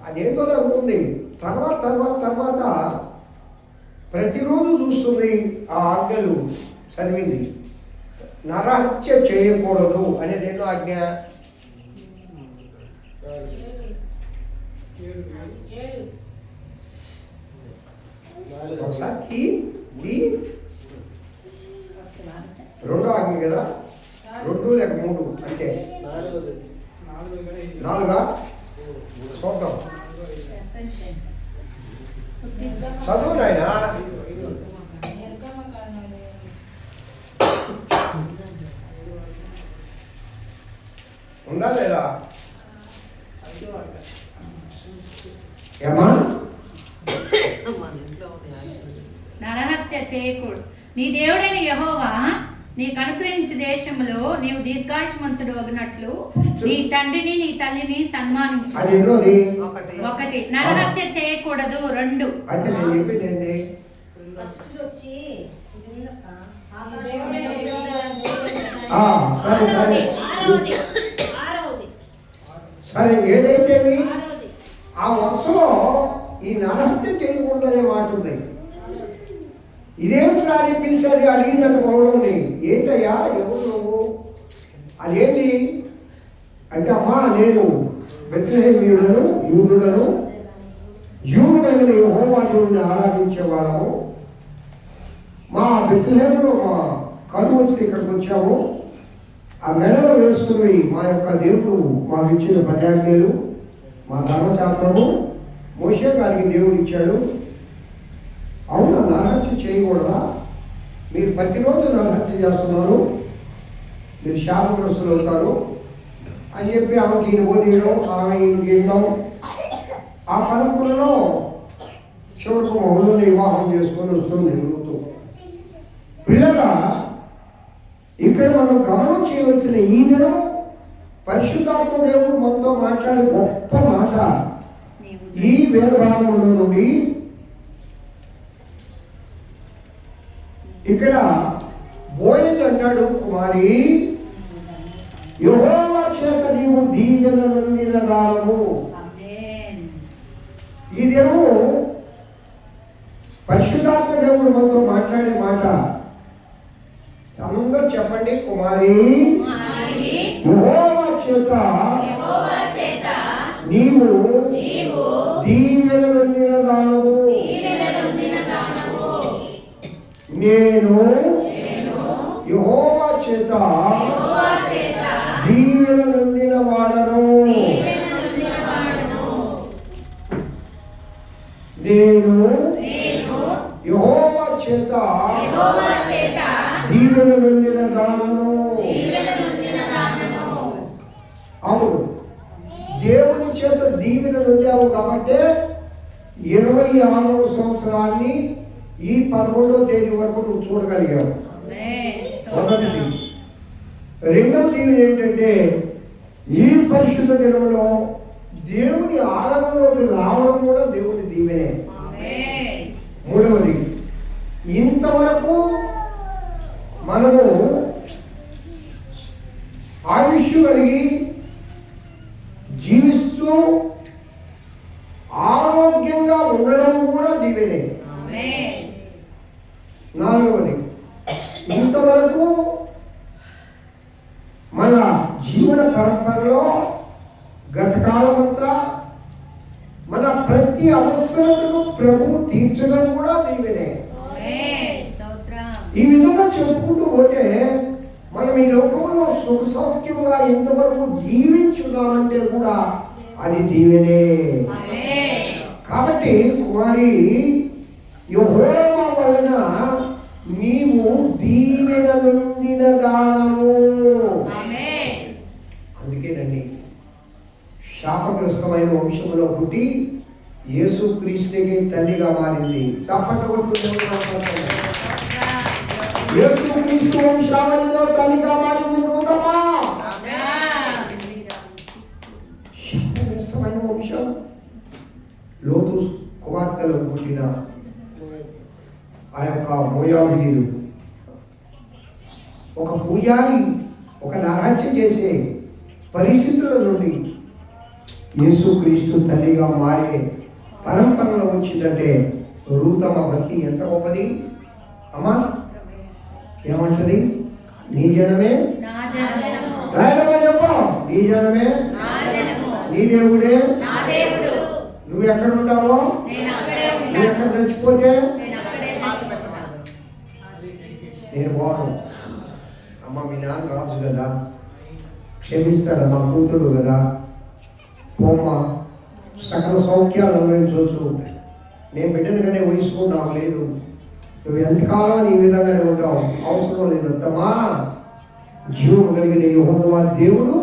అదేందో అనుకుంది. తర్వాత ప్రతిరోజు చూస్తుంది ఆ ఆజ్ఞలు చదివింది. నరహత్య చేయకూడదు అనేది ఎన్నో ఆజ్ఞ? ఒకసారి రెండో ఆజ్ఞ కదా, 2 లేక 3 అంటే 4గా చూద్దాం. చదువు నాయన. ఉందా లేదా ఏమా? నరహత్య చేయకూడదు. నీ దేవుడైన యెహోవా నీకు అనుగ్రహించే దేశంలో నీవు దీర్ఘాయుష్మంతుడు అగినట్లు నీ తండ్రిని నీ తల్లిని సన్మానించు. 1 నరహత్య చేయకూడదు. 2 అంటే నేను చెప్పింది ఫస్ట్ వచ్చి సరే ఏదైతే ఆ వరుసలో ఈ నరహత్య చేయకూడదనే మాట ఉంది. ఇదేమిటి అని పిలిచారు, అడిగిందట మౌలని. ఏంటయ్యా ఎవరు నువ్వు? అదేంటి అంటే, అమ్మా నేను బెత్లెహేమీయుడను, యూదుడైన యెహోవా దేవుడిని ఆరాధించేవాళ్ళము. మా బెత్లెహేములో మా కనుమ వస్తే ఇక్కడికి వచ్చాము. ఆ మెడలో వేసుకుని మా యొక్క దేవుడు మాకు ఇచ్చిన పదాజ్ఞలు, మా ధర్మశాస్త్రము మోషే గారికి దేవుడు ఇచ్చాడు. అవునా, నరహత్య చేయకూడదా? మీరు ప్రతిరోజు నరహత్య చేస్తున్నారు, మీరు శాపగ్రస్తులు అవుతారు అని చెప్పి ఆమెకి ఈయన బోధించడం, ఆమె ఈయనడం. ఆ పరంపరలో చివరకు మౌలని వివాహం చేసుకొని వస్తుంది జరుగుతూ. పిల్లగా ఇక్కడ మనం గమనం చేయవలసిన ఈ దినము పరిశుద్ధాత్మ దేవుడు మనతో మాట్లాడే గొప్ప మాట ఈ వేద భాగంలో నుండి. ఇక్కడ బోయజ్ అంటాడు, కుమారి యెహోవా చేత నీవు దీవెన నొందిన దానము. ఈ దినము పరిశుద్ధాత్మ దేవుడు మనతో మాట్లాడే మాట. అందరూ చెప్పండి, కుమారి యెహోవా చేత నీవు దీవెన నొందిన దానము. నేను యెహోవా చేత దీవెన నొందిన వాడను. నేను యెహోవా చేత దీవెన నొందిన దానను. అవును, దేవుని చేత దీవెన నొందావు కాబట్టి 26వ సంవత్సరాన్ని ఈ 11వ తేదీ వరకు నువ్వు చూడగలిగావు. ఒకటిది. రెండవ దీవెన ఏంటంటే ఈ పరిశుద్ధ దినములో దేవుని ఆలయంలోకి రావడం కూడా దేవుని దీవెనే. మూడవది, ఇంతవరకు మనము ఆయుష్ కలిగి జీవిస్తూ ఆరోగ్యంగా ఉండడం కూడా దీవెనే. నాలుగవది, ఇంతవరకు మన జీవన పరంపరలో గతకాలం అంతా మన ప్రతి అవసరతను ప్రభు తీర్చడం కూడా దీవెనే. ఈ విధంగా చెప్పుకుంటూ పోతే మనం ఈ లోకంలో సుఖ సౌఖ్యముగా ఇంతవరకు జీవించున్నామంటే కూడా అది దీవెనే. కాబట్టి కుమారి యెహోవా వలన నీవు దీవెన నొందిన దానము. అందుకేనండి శాపగ్రస్తమైన వంశంలో పుట్టి యేసు క్రీస్తుకి తల్లిగా మారింది. చప్పట్లు కొడుతూ యేసు క్రీస్తు వంశావళిలో తల్లిగా మారింది రూతమా. శాపగ్రస్తమైన వంశం. లోతు కుమార్తెలు పుట్టిన ఆ యొక్క మోయాబీయులు ఒక పూజారి ఒక నరహత్య చేసే పరిస్థితుల నుండి యేసుక్రీస్తు తల్లిగా మారే పరంపరలో వచ్చిందంటే రూతమ్మ భక్తి ఎంత గొప్పది. అమ్మా ఏమంటది? నీ జనమే రాయలమా చెప్పు. నీ జనమే నీ దేవుడే. నువ్వు ఎక్కడ ఉంటావో నువ్వు ఎక్కడ చచ్చిపోతే నేను పోను. అమ్మ మీ నాన్న రాజు కదా, క్షమిస్తాడు, మా కూతురు కదా, పోమ్మ సకల సౌఖ్యాలు అనుభవించవచ్చు. నేను బిడ్డనుగానే వయసుకో నాకు లేదు. నువ్వు ఎంతకాలం నీ విధంగానే ఉంటావు, అవసరం లేదు. అంతమా జీవం కలిగిన యెహోవా దేవుడు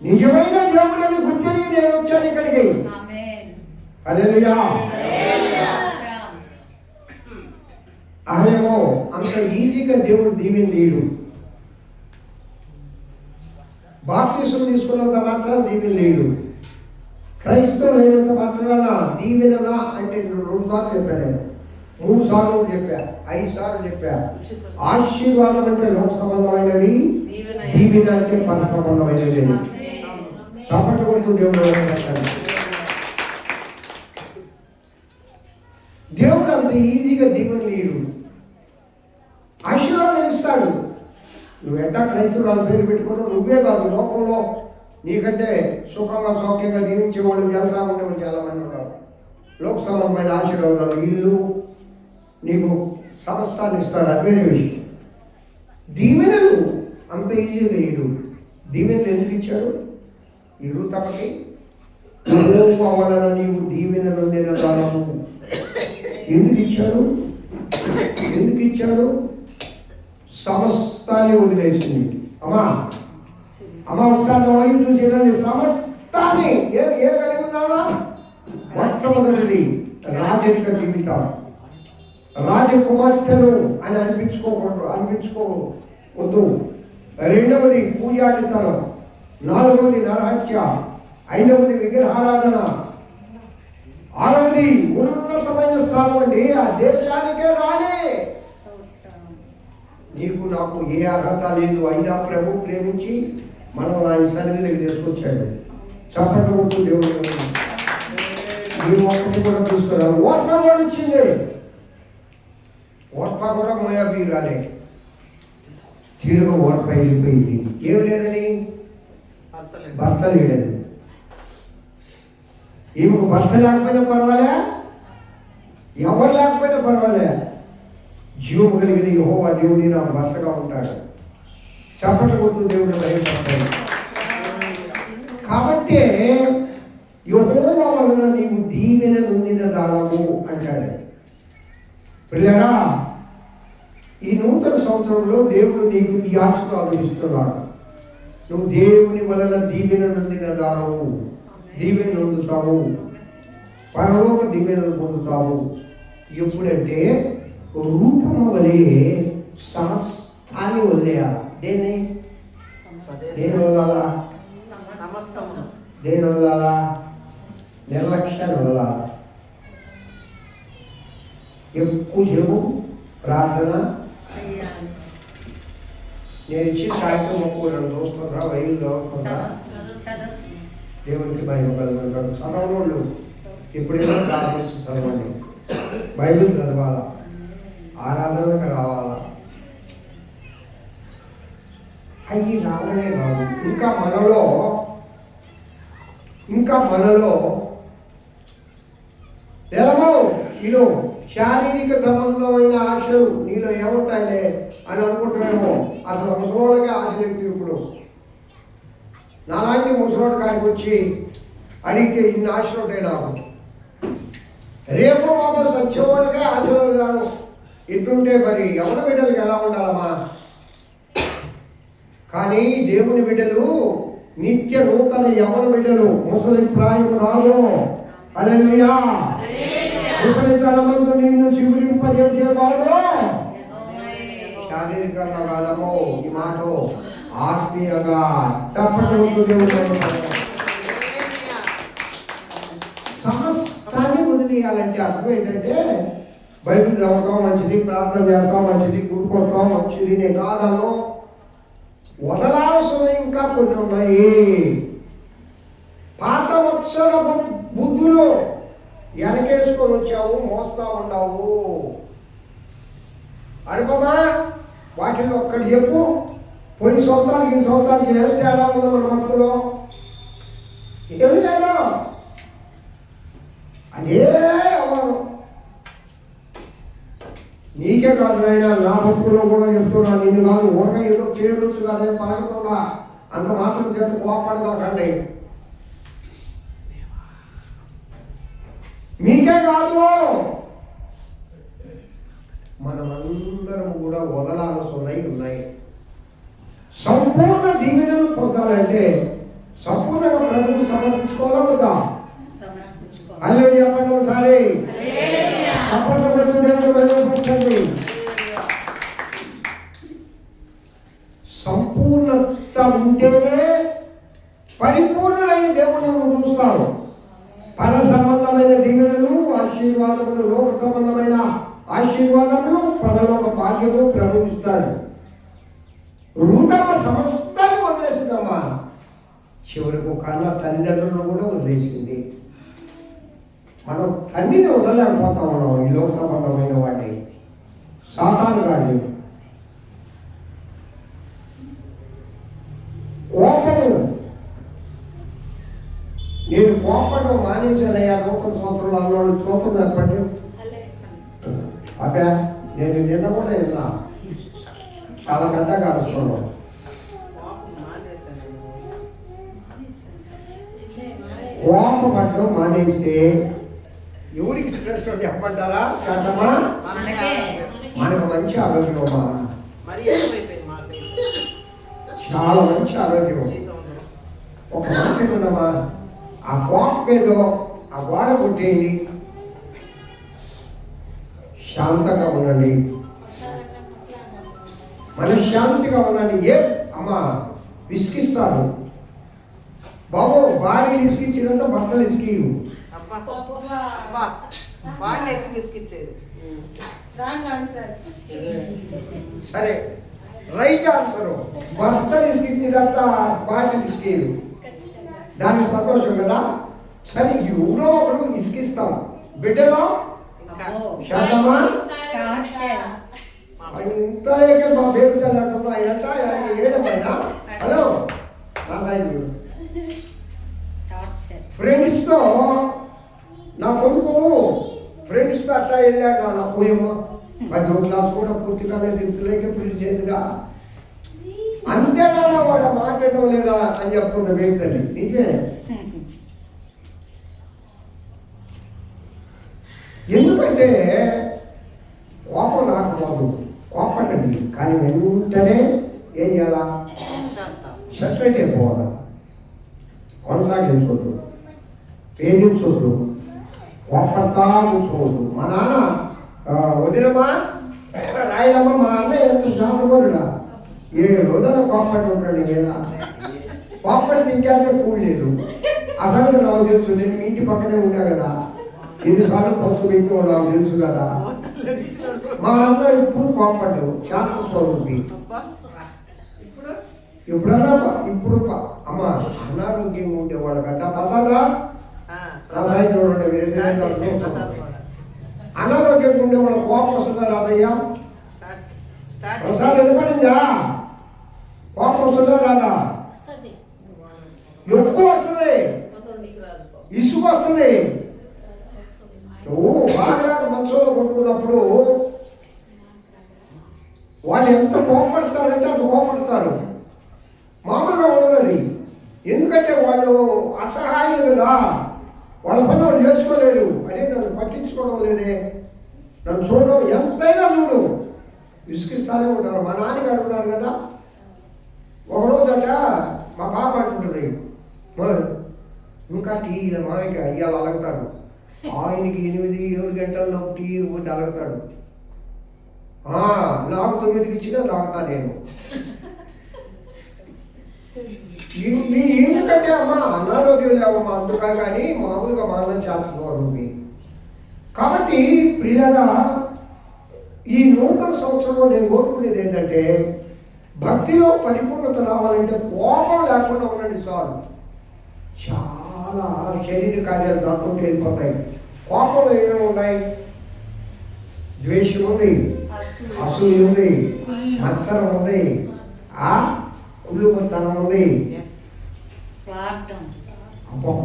నిజమైన దేవుడని గుర్తిని నేను వచ్చాను ఇక్కడికి. హల్లెలూయా. ఆయనేమో అంత ఈజీగా దేవుడు దీవెన లేడు. బాప్టిజం తీసుకున్నంత మాత్రాన దీవెన లేడు. క్రైస్తవులు అయినంత మాత్రాన దీవెననా అంటే 2 సార్లు చెప్పాను, 3 సార్లు చెప్పా, 5 సార్లు చెప్పా. ఆశీర్వాదం అంటే లోక సంబంధమైనవి, దీవెన అంటే పర సంబంధమైనవి. చప్పట్లు కొడుతూ దేవుడు దేవుడు అంత ఈజీగా దీవెన లేడు. ఆశీర్వాదం ఇస్తాడు. నువ్వు ఎట్టా క్రైస్తవులు పేరు పెట్టుకున్నావు, నువ్వే కాదు లోకంలో నీకంటే సుఖంగా సౌఖ్యంగా జీవించేవాళ్ళు జలసా ఉండేవాళ్ళు చాలామంది ఉన్నారు. లోక సంబంధమైన ఆశీర్వాదాలు, ఇల్లు, నీకు సమస్తాన్ని ఇస్తాడు, అది వేరే విషయం. దీవెనలు అంత ఈజీగా ఇడు. దీవెనలు ఎందుకు ఇచ్చాడు? ఈ రూతమ్మకి వలన నీవు దీవెన నొందిన దానము. ఎందుకు ఇచ్చాడు? ఎందుకు ఇచ్చాడు? సమస్తాన్ని వదిలేసింది. అమ్మా ఒకసారి వైపు చూసి సమస్తాన్ని ఏ కలిగి ఉందామా? మొట్టమొదటిది రాజరిక జీవితం. రాజకుమార్తెను అని అనిపించుకోవద్దు. రెండవది పూజారితనం, 4వది నరహత్య, 5వది విగ్రహారాధన, 6వది ఉన్నతమైన స్థానం అండి, ఆ దేశానికే రాడే. నీకు నాకు ఏ అర్హత లేదు, అయినా ప్రభు ప్రేమించి మనం ఆయన సన్నిధిలోకి తీసుకొచ్చాడు. చప్పట్లు కొడుతూ దేవుడు ఒక్కటి కూడా చూసుకున్నాను. ఓట్మ కూడా వచ్చింది. ఓట్మ కూడా మోయాబీరాలే. తిరుగు ఓట్మ వెళ్ళిపోయింది. ఏం లేదని? భర్త లేడని. ఈమెకు భర్త లేకపోయినా పర్వాలే, ఎవరు లేకపోయినా పర్వాలే, జీవము కలిగిన యెహోవా దేవుడి నా భర్తగా ఉంటాడు. చప్పట్లు కొడుతూ దేవుడు భయపడతాడు. కాబట్టి యెహోవా వలన నీవు దీవెన నొందిన దానము అంటాడు. పిల్లరా, ఈ నూతన సంవత్సరంలో దేవుడు నీకు ఈ ఆశీర్వాదం ఇస్తున్నాడు. నువ్వు దేవుని వలన దీవెన నొందిన దానము, దీవెన నొందుతావు, పరలోక దీవెనలు పొందుతావు. ఎప్పుడంటే రూతమ్మ వలె సమస్తాన్ని వదిలేయాలి. దేన్ని వదలాలా? దేని వదలాలా? నిర్లక్ష్యాన్ని వదలాలా. ఎక్కువసేపు ప్రార్థన. నేను ఇచ్చిన కాగితం మొక్కులను చూస్తుండ్రా, వైలు చదువుతుండ్రా, దేవునికి భయం కలుగుతాడు. చదవనోళ్ళు ఎప్పుడైనా ప్రార్థిస్తూ చదవండి. బైబిల్ చదవాలా, ఆరాధనకు రావాలా. అవి రావడమే కాదు, ఇంకా మనలో ఎలాగో ఇను శారీరక సంబంధమైన ఆశలు నీలో ఏముంటాయిలే అని అనుకుంటామేమో. అసలు ముసలోళ్ళకే ఆశలు ఎక్కువ. ఇప్పుడు నాలాంటి ముసలోడి కాడికి వచ్చి అడిగితే ఇన్ని ఆశలు ఉంటాయి నాకు. రేపు మామ సత్యవాళ్ళకే ఆశలు కాదు. ఇటుంటే మరి యవన బిడ్డలకు ఎలా ఉండాలమ్మా? కానీ దేవుని బిడ్డలు నిత్య నూతన యవన బిడ్డలు, ముసలి ప్రాయం రాదు. హల్లెలూయా. ముసలితనమందు నిన్ను చిగురింపజేసేవాడు శారీరకంగా కాదము, ఈ మాట ఆత్మీయంగా. సమస్తాన్ని వదిలేయాలంటే అర్థం ఏంటంటే బైబిల్ చదవటం మంచిది, ప్రార్థన చేయటం మంచిది, గుడిపోవటం మంచిది, నేను కాదను. వదలాల్సిన ఇంకా కొన్ని ఉన్నాయి. పాత వత్సర బుద్ధులు వెనకేసుకొని వచ్చావు, మోస్తా ఉన్నావు. అనుపమా వాటిల్లో ఒక్కటి చెప్పు. పోయిన సంవత్సరానికి ఈ సంవత్సరానికి ఏం తేడా ఉందో మన బతుకులో? ఏమి తేడా? అదే అవ్వరు. నీకే కాదు నాయన, నా బతుకులో కూడా చెప్తున్నా. నిన్ను కాదు, ఒక ఏదో పేరు కాదే పలకకుండా అంత మాత్రం చేత కోపడదాకండి. మీకే కాదు, మనమందరం కూడా వదలాల్సి ఉన్నాయి. సంపూర్ణ దీవెనలు పొందాలంటే సంపూర్ణంగా ప్రభువు సమర్పించుకోవాలా వద్దా? అల్లు చెప్పండి ఒకసారి. చప్పట్లు కొడుతూ దేవుడు బయలుపరచండి. సంపూర్ణత ఉంటేనే పరిపూర్ణులైన దేవుడు చూస్తారు. పర సంబంధమైన దీవెనలు, ఆశీర్వాదములు, లోక సంబంధమైన ఆశీర్వాదములు, పరలోక భాగ్యము ప్రభువు ఇస్తాడు. రూతమ్మ సమస్తాన్ని వదిలేసిందమ్మా. చివరికి కన్నా తల్లిదండ్రులను కూడా వదిలేసింది. మనం తండ్రిని వదలలేకపోతా ఉన్నాం. ఈ లోక సంబంధమైన వాడిని, సాతాను గాని. కోపము, నేను కోపడం మానేశానయ్యా నూతన సంవత్సరంలో అన్నాడు. స్తోత్రం చెప్పండి. అబ్బా, నేను నిన్న కూడా విన్నా, చాలా పెద్దగా అరుస్తున్నాను. కోపపడడం మానేస్తే ఎవరికి శ్రేష్టం చెప్పంటారా? శాతమా మనకు మంచి ఆరోగ్యమా, చాలా మంచి ఆరోగ్యం. ఒక మాట ఉన్నామా, ఆ కోపం మీద ఆ గోడ కొట్టేయండి, శాంతంగా ఉండండి, మనశ్శాంతిగా ఉండండి. ఏ అమ్మా విసిగిస్తారు బాబు, భార్యలు ఇసుకిచ్చినంత భర్తలు ఇసుకిరు. సరే, రైట్ ఆన్సర్. భర్తలు ఇసుకిచ్చినంత భార్యలు ఇసుకిరు, దానికి సంతోషం కదా. సరే, ఎవరో ఒకడు ఇసుకిస్తాం. బిడ్డలో శాతమా ఇంతలేకే మా పేరు చల్లంటుందా ఏడమైనా. హలో ఫ్రెండ్స్తో, నా కొడుకు ఫ్రెండ్స్తో అట్లా వెళ్ళాడు. నా పోయేమో 10వ క్లాస్ కూడా పూర్తి కాలేదు, ఇంతలేకే పెళ్లి చేయదుగా. అంతేనా వాడు మాట్లాడడం లేదా అని చెప్తుంది వ్యక్తి. నిజమే. ఎందుకంటే కోపం రాకపోదు, కోపడండి. కానీ వెంటనే ఏం చేయాలా? సెటిల్ అయిపోవాలా, కొనసాగించవద్దు, పేరించవద్దు, కోపడతా కూర్చోవద్దు. మా నాన్న వదినమా రాయలమ్మ, మా అన్న ఎంత శాంతపరుడా, ఏ రోజున కోపడి ఉంటాడు మీద. కోపడి తింటే కూడలేదు. అసలు నాకు తెలుసు, నేను మీ ఇంటి పక్కనే ఉన్నా కదా, ఎన్నిసార్లు పసుపు పెట్టి నాకు తెలుసు కదా. మా అన్న ఇప్పుడు కోపడ్డు, శాంత స్వరూపి. ఎప్పుడన్నా ఇప్పుడు అమ్మ అనారోగ్యంగా ఉండేవాడు గట్ట ప్రసాదా రసాయి చూడండి. మీరు అనారోగ్యంగా ఉండేవాడు కోపం వస్తుందా రాదయ్యా? ప్రసాద్ వినపడిందా? కోపం వస్తుందా రాదా? ఎక్కువ వస్తుంది, ఇసుగు వస్తుంది. నువ్వు బాగా మనసులో కొనుక్కున్నప్పుడు వాళ్ళు ఎంత కోపడతారంటే అంత కోపడతారు. మామూలుగా ఉండదు అది. ఎందుకంటే వాళ్ళు అసహాయులు కదా, వాళ్ళ పని వాళ్ళు చేసుకోలేరు. అదే నన్ను పట్టించుకోవడం లేదే, నన్ను చూడడం, ఎంతైనా చూడు విసిగిస్తానే ఉంటారు. మా నాన్నగారు ఉన్నాడు కదా, ఒకరోజట మా పాప అంటుంటుంది, ఇంకా టీల మాయక ఇవాళ అలగతాడు. ఆయనకి 8-7 గంటల్లో టీ పోతే అలగుతాడు. నాకు 9కి ఇచ్చినా తాగుతా నేను. మీరు ఎందుకంటే అమ్మా అనారోగ్యం లేవమ్మా అందుకా కానీ మామూలుగా మానవ చేస్తున్నారు. కాబట్టి ప్రియులారా, ఈ నూతన సంవత్సరంలో నేను కోరుకునేది ఏంటంటే భక్తిలో పరిపూర్ణత రావాలంటే కోపం లేకుండా ఉండండి చాలు. చాలా శరీర కార్యాలు దాంతో వెళ్ళిపోతాయి. కోపంలో ఏమేమి ఉన్నాయి? ద్వేషం ఉంది, అసూయ ఉంది, మత్సరం ఉంది, కుళ్ళుతనం ఉంది,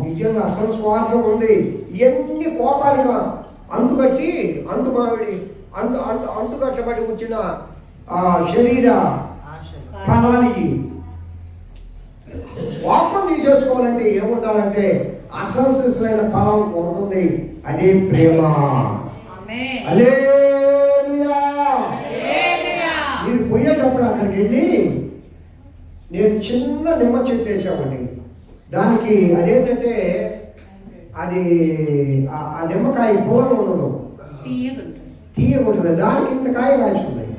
నిజంగా అసలు స్వార్థం ఉంది. ఇవన్నీ కోపాలుగా అంటుకట్టి అంటుకట్టబడి వచ్చిన శరీర ఫలానికి కోపం తీసేసుకోవాలంటే ఏముండాలంటే అసలు ఫలం ఉంటుంది, అదే ప్రేమ. మీరు పోయేటప్పుడు అక్కడికి వెళ్ళి నేను చిన్న నిమ్మ చెట్టు వేసామండి. దానికి అదేంటంటే అది ఆ నిమ్మకాయ పొలంలో ఉండదు, తీయకుంటుంది. దానికి ఇంత కాయ కాసి ఉన్నాయి.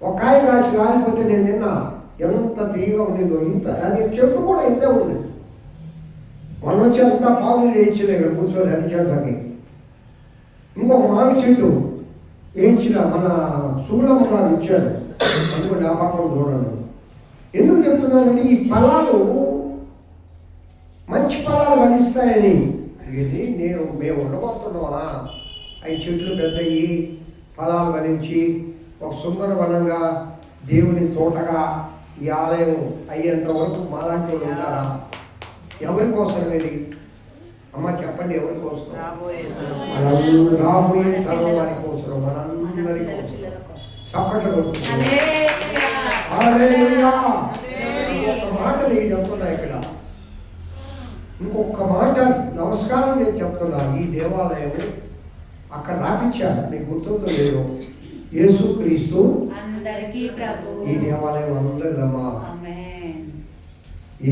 ఒక కాయ కాసి రాలిపోతే నేను నిన్న ఎంత తీయగా ఉండేదో. ఇంత అది చెట్టు కూడా ఇంతే ఉంది. మన వచ్చి అంతా పాములు వేయించలే ఇక్కడ కూర్చొని అన్ని చెట్లకి. ఇంకొక మామిడి చెట్టు వేయించిన మన సూడమ్మ గారు ఇచ్చాడు. అందుకని ఆ పక్కన చూడండి. ఎందుకు చెప్తున్నానంటే ఈ ఫలాలు మంచి ఫలాలు ఫలిస్తాయని. ఇది మేము ఉండబోతున్నామా? అవి చెట్లు పెద్దయి ఫలాలు ఫలించి ఒక సుందరవనంగా దేవుని తోటగా ఈ ఆలయం అయ్యేంత వరకు మాలాంటి వాళ్ళు ఉంటారా? ఎవరి కోసం ఇది అమ్మ చెప్పండి? ఎవరి కోసం? రాబోయే తరం వారి కోసం, మనందరి కోసం. చప్పట్లు కొడుతున్నాయి. ఇంకొక మాట నేను చెప్తున్నా ఇక్కడ, ఇంకొక మాట నమస్కారం నేను చెప్తున్నా. ఈ దేవాలయం అక్కడ రాపించారు, నీకు గుర్తుందో లేదు? యేసుక్రీస్తు ఈ దేవాలయం అందరిదమ్మా,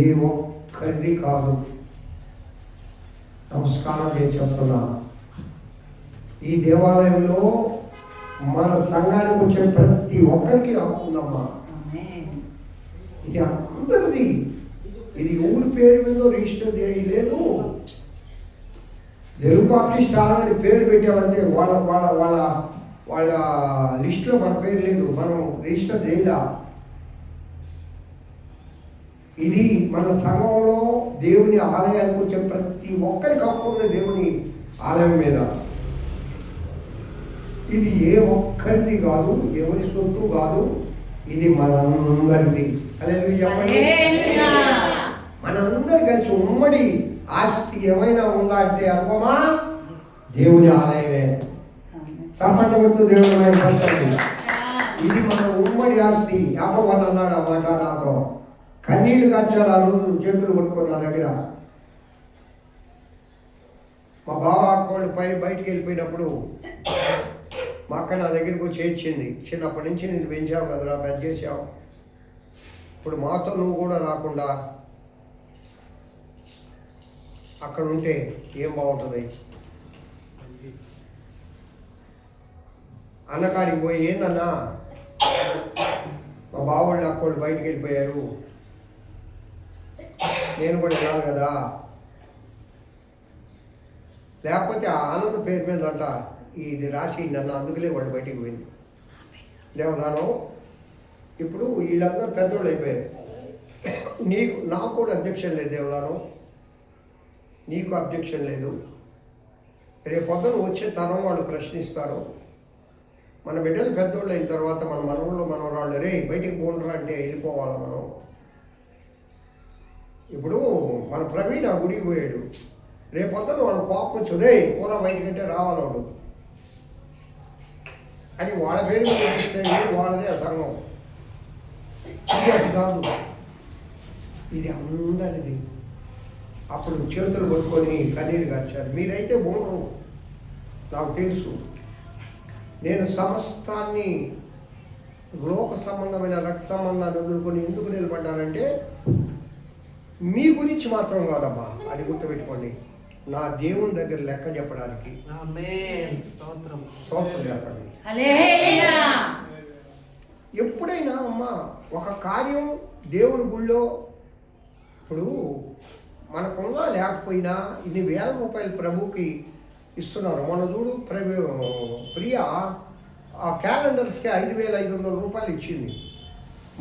ఏ ఒక్కరిది కాదు. నమస్కారం నేను చెప్తున్నా. ఈ దేవాలయంలో మన సంఘానికి వచ్చే ప్రతి ఒక్కరికి హక్కు ఉందమ్మా. ఇది అందరిది. ఇది ఊరి పేరు మీద రిజిస్టర్ చేయలేదు. తెలుగు బాప్టిస్ట్ ఆలయం పేరు పెట్టామంటే వాళ్ళ వాళ్ళ వాళ్ళ వాళ్ళ లిస్టులో మన పేరు లేదు, మనం రిజిస్టర్ చేయలే. ఇది మన సంఘంలో దేవుని ఆలయానికి వచ్చే ప్రతి ఒక్కరికి హక్కు ఉంది దేవుని ఆలయం మీద. ఇది ఏ ఒక్కరిది కాదు, ఎవరి సొత్తు కాదు, ఇది మనందరిది. అదే చెప్పండి, మనందరి కలిసి ఉమ్మడి ఆస్తి ఏమైనా ఉందా అంటే అనుకోమా దేవుని ఆలయమే. చప్పట్లు కొడుతూ దేవుని ఇది మన ఉమ్మడి ఆస్తి. అమ్మవాడు అన్నాడు ఆ మాట నాతో. కన్నీళ్ళు కాచారు ఆ రోజు చేతులు పట్టుకొని నా దగ్గర. మా బావ అక్కళ్ళు బయటికి వెళ్ళిపోయినప్పుడు మా అక్క నా దగ్గరికి వచ్చి ఏడ్చింది. చిన్నప్పటి నుంచి నేను పెంచావు కదరా, పెద్ద చేసావు, ఇప్పుడు మాతో నువ్వు కూడా రాకుండా అక్కడ ఉంటే ఏం బాగుంటుంది? అన్నకాడికి పోయి ఏందన్నా మా బావోళ్ళు అక్కళ్ళు బయటికి వెళ్ళిపోయారు, నేను కూడా వెళ్ళాలి కదా. లేకపోతే ఆ ఆనంద పేరు మీద అంట ఇది రాసి నన్ను అందుకలే వాళ్ళు బయటికి పోయింది. దేవదానం ఇప్పుడు వీళ్ళందరూ పెద్దోళ్ళు అయిపోయారు. నాకు కూడా అబ్జెక్షన్ లేదు దేవదానం, నీకు అబ్జెక్షన్ లేదు. రేపు పొద్దున వచ్చే తరం వాళ్ళు ప్రశ్నిస్తారు. మన బిడ్డలు పెద్దోళ్ళు అయిన తర్వాత మన మనవాళ్ళు మనవరాళ్ళు రే బయటికి పోండ్రా అంటే వెళ్ళిపోవాలి మనం. ఇప్పుడు మన ప్రవీణ్ ఆ గుడికి పోయాడు, రేపు పొద్దున వాళ్ళు కోపం వచ్చు రే పూరా బయటకంటే రావాలి వాడు అని వాళ్ళ పేరు చూపిస్తే వాళ్ళదే ఆ సంఘం. ఇది అది కాదు, ఇది అందరిది. అప్పుడు చేతులు పట్టుకొని కన్నీరు గార్చారు. మీరైతే బోనరు, నాకు తెలుసు. నేను సమస్తాన్ని లోక సంబంధమైన రక్త సంబంధాన్ని వదులుకొని ఎందుకు నిలబడ్డానంటే మీ గురించి మాత్రం కాదమ్మా, అది గుర్తుపెట్టుకోండి. నా దేవుని దగ్గర లెక్క చెప్పడానికి స్తోత్రం. స్తోత్రం చెప్పండి. హల్లెలూయా. ఎప్పుడైనా అమ్మా ఒక కార్యం దేవుని గుళ్ళో, ఇప్పుడు మనకున్నా లేకపోయినా ఇన్ని వేల రూపాయలు ప్రభువుకి ఇస్తున్నారు. మన చూడు ప్రియ ఆ క్యాలెండర్స్కి 5,500 రూపాయలు ఇచ్చింది.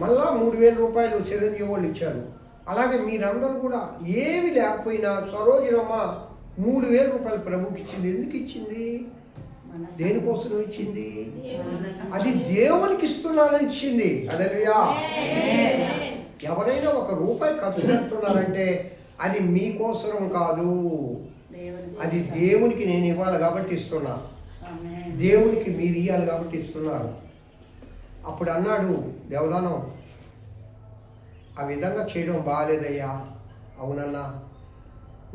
మళ్ళా 3,000 రూపాయలు చిరంజీవి వాళ్ళు ఇచ్చారు. అలాగే మీరందరూ కూడా ఏమి లేకపోయినా సరోజనమ్మ 3,000 రూపాయలు ప్రభుకి ఇచ్చింది. ఎందుకు ఇచ్చింది? దేనికోసం ఇచ్చింది? అది దేవునికి ఇస్తున్నానని ఇచ్చింది. హల్లెలూయా. ఎవరైనా 1 రూపాయి ఖర్చు పెడుతున్నారంటే అది మీకోసం కాదు, అది దేవునికి నేను ఇవ్వాలి కాబట్టి ఇస్తున్నా, దేవునికి మీరు ఇవ్వాలి కాబట్టి ఇస్తున్నారు. అప్పుడు అన్నాడు దేవదానం, ఆ విధంగా చేయడం బాగాలేదయ్యా. అవునన్నా,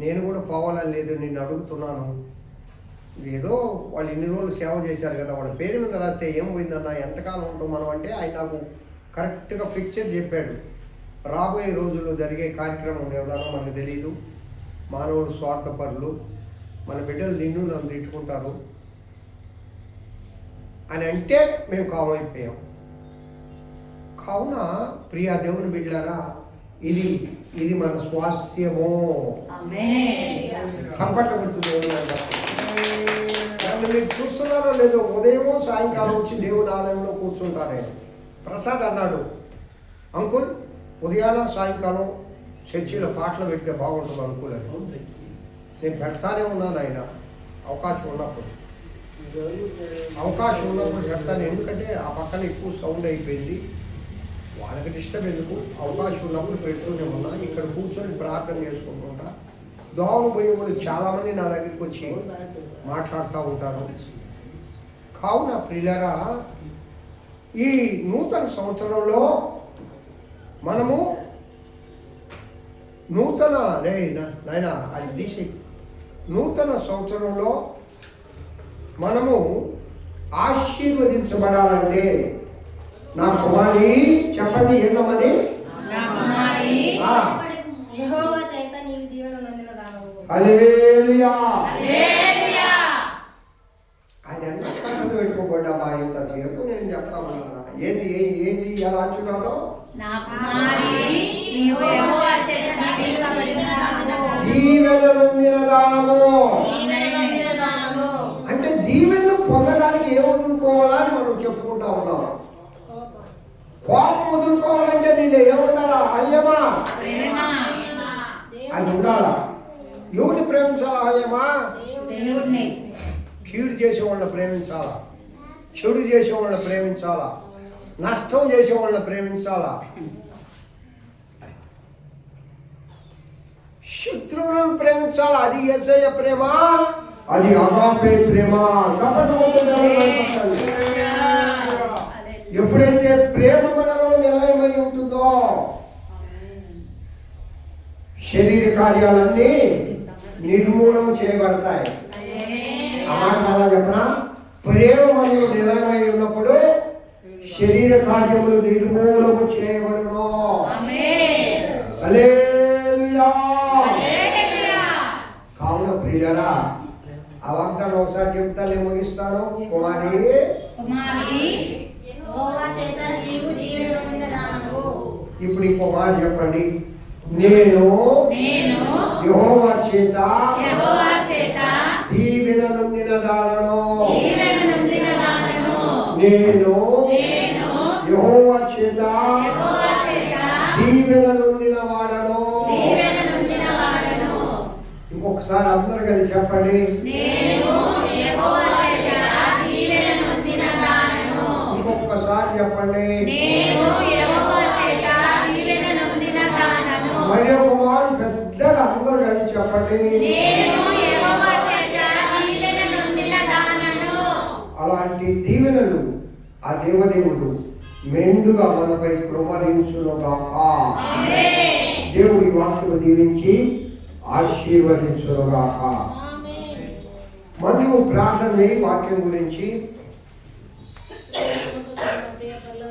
నేను కూడా పోవాలని లేదు, నిన్ను అడుగుతున్నాను. ఏదో వాళ్ళు ఇన్ని రోజులు సేవ చేశారు కదా, వాళ్ళ పేరు మీద రాస్తే ఏం పోయిందన్నా, ఎంతకాలం ఉంటాం మనం అంటే ఆయన నాకు కరెక్ట్గా ఫిక్చర్ చెప్పాడు. రాబోయే రోజుల్లో జరిగే కార్యక్రమం దేవదానం మనకు తెలియదు. మానవుడు స్వార్థపరులు, మన బిడ్డలు నిన్ను నన్ను తిట్టుకుంటారు అని అంటే మేము కామైపోయాం. కావున ప్రియా దేవుని బిడ్డలారా, ఇది మన స్వాస్థ్యము. సంపట్టబడుతుంది. దాన్ని మీరు చూస్తున్నారో లేదో, ఉదయమో సాయంకాలం వచ్చి దేవుని ఆలయంలో కూర్చుంటారే. ప్రసాద్ అన్నాడు, అంకుల్ ఉదయాన సాయంకాలం చర్చిలో పాటలు పెడితే బాగుంటుంది అంకుల్ అని. నేను పెడతానే ఉన్నాను ఆయన అవకాశం ఉన్నప్పుడు పెడతాను. ఎందుకంటే ఆ పక్కన ఎక్కువ సౌండ్ అయిపోయింది, వాళ్ళకి డిస్టర్బ్ ఎందుకు, అవకాశం ఉన్నప్పుడు పెడుతూనే ఉన్నా. ఇక్కడ కూర్చొని ప్రార్థన చేసుకుంటుంటా. దోవలు పోయే వాళ్ళు చాలామంది నా దగ్గరికి వచ్చి మాట్లాడుతూ ఉంటారు. కావున ప్రియులారా, ఈ నూతన సంవత్సరంలో మనము నూతన సంవత్సరంలో మనము ఆశీర్వదించబడాలంటే, నా కుమారి చెప్పండి ఏందమ్మది? యెహోవా చేత నీవు దీవెన నొందిన దానవు. హల్లెలూయా. అది ఎంత పక్కన పెట్టుకోబడ్డామా ఇంతసేపు నేను చెప్తామన్నా. ఏంది ఏంది ఎలా అంటున్నాడో, దీవెన నొందిన దానము అంటే దీవెనలు పొందడానికి ఏం వదులుకోవాలని మనం చెప్పుకుంటా ఉన్నాం. కోపం వదులుకోవాలంటే నీళ్ళు ఏముండాలా? అయ్యమా అది ఉండాలా. ఎవరిని ప్రేమించాలా? అయ్యమా కీడు చేసేవాళ్ళని ప్రేమించాలా, చెడు చేసేవాళ్ళని ప్రేమించాలా, నష్టం చేసేవాళ్ళని ప్రేమించాలా, శత్రువులను ప్రేమించాలా. అది యేసయ్య ప్రేమ, అది అగాపే ప్రేమ. ఎప్పుడైతే ప్రేమ మనలో నిలయమై ఉంటుందో శరీర కార్యాలన్నీ నిర్మూలన చేయబడతాయి. ఆ మాట అలా చెప్పనా? ప్రేమ మనలో నిలయమై ఉన్నప్పుడు శరీర కార్యములు నిర్మూలన చేయబడును. హల్లెలూయా. కావున ప్రియులారా, ఆ వాగ్దానం ఒకసారి చెప్తా, నేను ముగిస్తాను. కుమారి యెహోవా చేత నీవు దీవెన నొందిన దానవు. ఇప్పుడు ఇంకో మాట చెప్పండి. నేను యెహోవా చేత దీవెన నొందిన దానను. నేను యెహోవా చేత దీవెన నొందిన వాడను. ఇంకొకసారి అందరు కలిసి చెప్పండి. ఇంకొకసారి చెప్పండి. మరి ఒక మారు పెద్దగా అందరు కలిసి చెప్పండి. అలాంటి దీవెనలు ఆ దేవదేవుడు మెండుగా మనపై కృపరించునుగాక. దేవుడి వాక్యము దీవించి ఆశీర్వదించునుగాక. మరియు ప్రార్థన వాక్యం గురించి